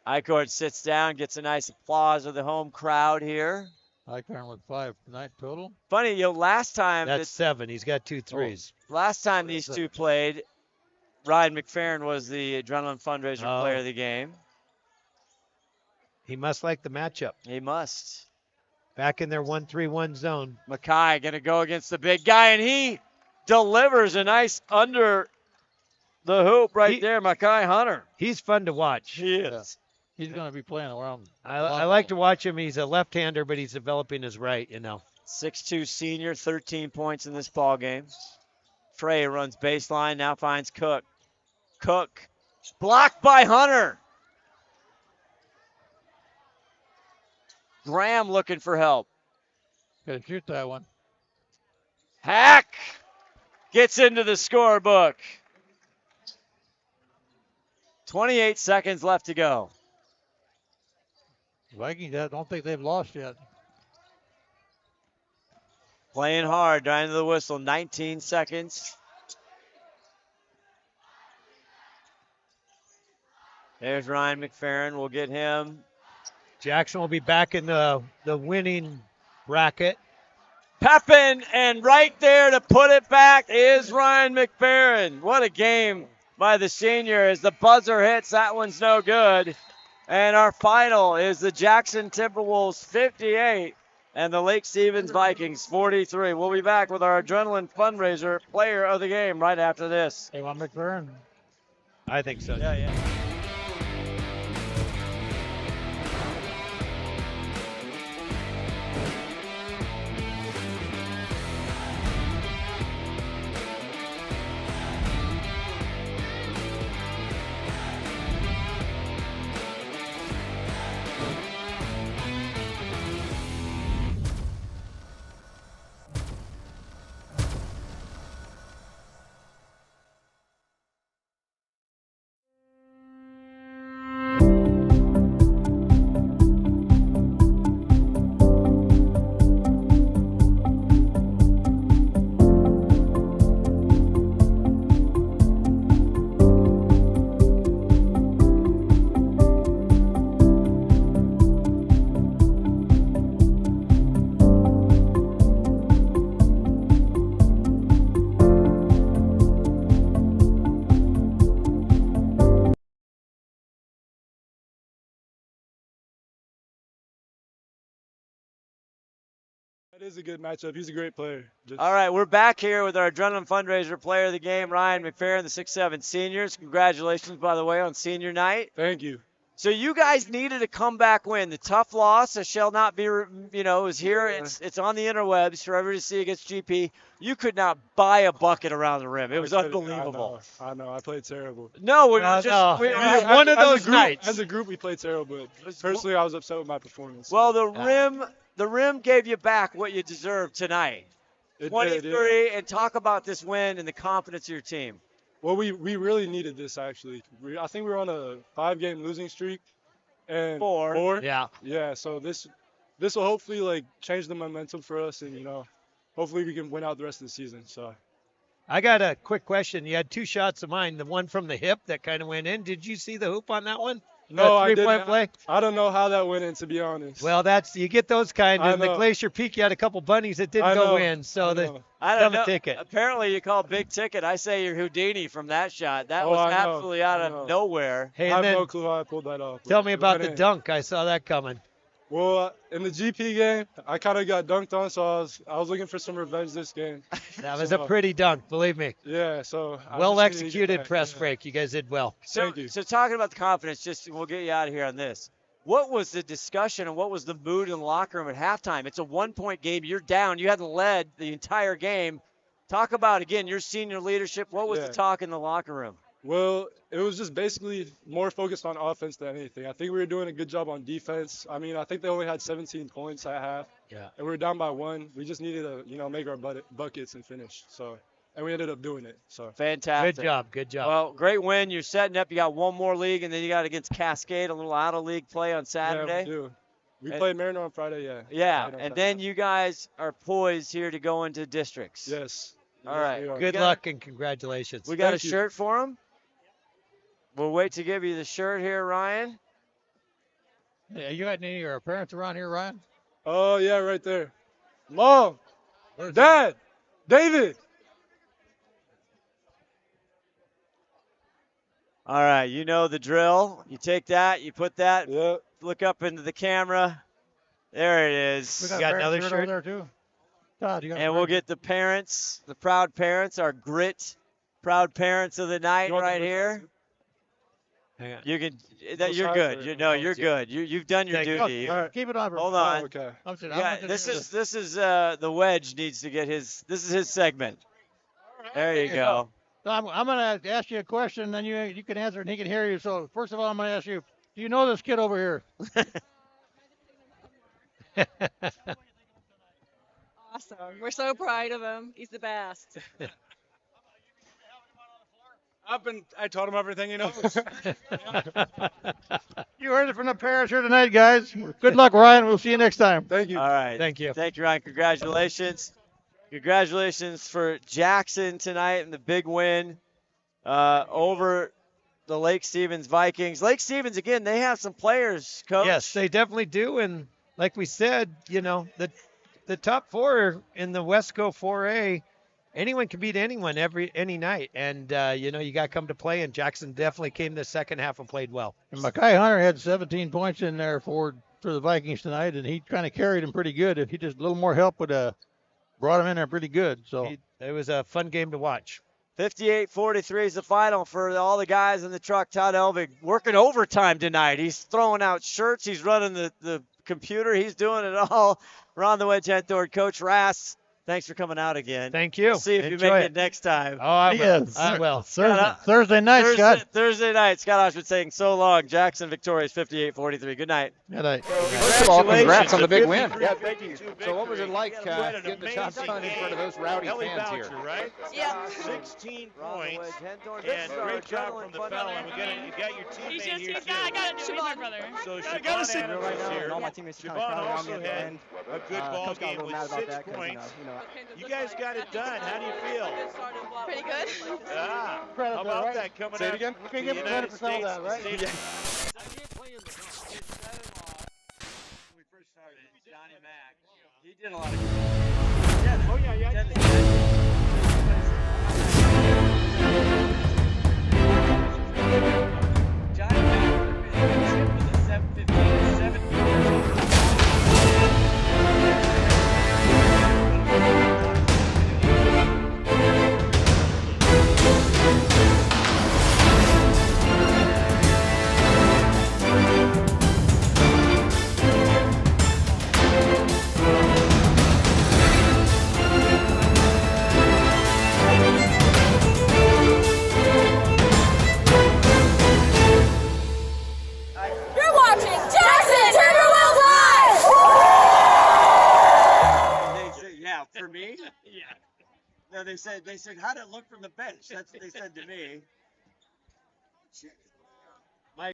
Eichhorn sits down, gets a nice applause of the home crowd here. Eichhorn with 5 tonight total. Funny, last time. That's 7. He's got 2 threes. Last time these two played, Ryan McFerrin was the Adrenaline Fundraiser Player of the Game. He must like the matchup. He must. Back in their 1-3-1 zone. Mekhi going to go against the big guy, and he delivers a nice under the hoop right there, Mekhi Hunter. He's fun to watch. He is. He's going to be playing around. I like to watch him. He's a left-hander, but he's developing his right, 6'2 senior, 13 points in this ball game. Trey runs baseline, now finds Cook. Cook, blocked by Hunter. Graham looking for help. Got to shoot that one. Hack gets into the scorebook. 28 seconds left to go. Vikings, I don't think they've lost yet. Playing hard, down to the whistle, 19 seconds. There's Ryan McFerrin. We'll get him. Jackson will be back in the winning bracket. Pepin, and right there to put it back is Ryan McFerrin. What a game by the senior as the buzzer hits. That one's no good. And our final is the Jackson Timberwolves 58 and the Lake Stevens Vikings 43. We'll be back with our Adrenaline Fundraiser Player of the Game right after this. Hey, Juan McFerrin. I think so. Yeah. is a good matchup. He's a great player. All right, we're back here with our Adrenaline Fundraiser player of the game, Ryan McFerrin, the 6'7" seniors. Congratulations, by the way, on senior night. Thank you. So you guys needed a comeback win. The tough loss, it shall not be, is here. It's on the interwebs for everybody to see against GP. You could not buy a bucket around the rim. It was unbelievable. I know. I played terrible. No, one of those nights. As a group, we played terrible. Personally, I was upset with my performance. Well, the rim gave you back what you deserved tonight. 23, and talk about this win and the confidence of your team. Well, we really needed this, actually. I think we were on a 5-game losing streak. And four. Yeah. Yeah, so this will hopefully, change the momentum for us, and, hopefully we can win out the rest of the season. So. I got a quick question. You had 2 shots of mine, the one from the hip that kind of went in. Did you see the hoop on that one? No, I didn't. Three-point play? I don't know how that went in, to be honest. Well, you get those kind. In the Glacier Peak, you had a couple bunnies that didn't go in, so I don't know. Ticket. Apparently, you call big ticket. I say you're Houdini from that shot. That was absolutely out of nowhere. Hey, I have no clue how I pulled that off. Tell me about the dunk. I saw that coming. Well, in the GP game, I kind of got dunked on, so I was looking for some revenge this game. That was a pretty dunk, believe me. Yeah, so. Well executed press break. You guys did well. Thank you. So talking about the confidence, we'll get you out of here on this. What was the discussion and what was the mood in the locker room at halftime? It's a 1-point game. You're down. You hadn't led the entire game. Talk about, again, your senior leadership. What was the talk in the locker room? Well, it was just basically more focused on offense than anything. I think we were doing a good job on defense. I mean, I think they only had 17 points at half. Yeah. And we were down by 1. We just needed to, make our buckets and finish. So, and we ended up doing it. So. Fantastic. Good job. Well, great win. You're setting up. You got one more league, and then you got against Cascade, a little out-of-league play on Saturday. Yeah, we do. We played Mariner on Friday, yeah. Yeah, and then you guys are poised here to go into districts. Yes. All right. Good luck and congratulations. We got a shirt for him. We'll wait to give you the shirt here, Ryan. Yeah, you got any of your parents around here, Ryan? Oh, yeah, right there. Mom, Dad, David. All right, you know the drill. You take that, you put that, look up into the camera. There it is. We got another shirt over there, too. Todd, you got and we'll get the parents, the proud parents, our grit proud parents of the night right here. Hang on. You can. You're good. You're good. You've done your duty. All right. Keep it on. Hold on. Oh, okay. This is the wedge needs to get his. This is his segment. There you go. So I'm going to ask you a question, then you can answer, and he can hear you. So first of all, I'm going to ask you: do you know this kid over here? Awesome. We're so proud of him. He's the best. I taught him everything he knows. You heard it from the parents here tonight, guys. Good luck, Ryan. We'll see you next time. Thank you. All right. Thank you. Thank you, Ryan. Congratulations. Congratulations for Jackson tonight and the big win over the Lake Stevens Vikings. Lake Stevens, again, they have some players, Coach. Yes, they definitely do. And like we said, the top 4 in the Wesco 4A, anyone can beat anyone any night. And, you got to come to play, and Jackson definitely came the second half and played well. And Mekhi Hunter had 17 points in there for the Vikings tonight, and he kind of carried him pretty good. If he just a little more help would have brought him in there pretty good. So it was a fun game to watch. 58-43 is the final for all the guys in the truck. Todd Elvig working overtime tonight. He's throwing out shirts. He's running the computer. He's doing it all. Ron the Wedge head toward Coach Rass. Thanks for coming out again. Thank you. We'll see if you make it next time. Oh, I will. I will. Thursday night, Scott. Thursday night. Scott Oshwood saying so long. Jackson victorious 58-43. Good night. Good night. First of all, congrats on the big win. Yeah, thank you. So what was it like getting the job done in front of those rowdy fans here? Right? Yeah. 16 points. And great job from the fella. You got your teammate here, too. I got it. Siobhan, brother. So Siobhan Adams is here. Siobhan also had a good ball game with 6 points. You guys got it done. How do you feel? Pretty good. How about that coming up? Say it again. You can get credit for some of that, right? When we first started, Johnny Mack, he did a lot of Oh, yeah. Johnny Mack was a 7-15, 7 For me? Yeah. No, they said, how'd it look from the bench? That's what they said to me.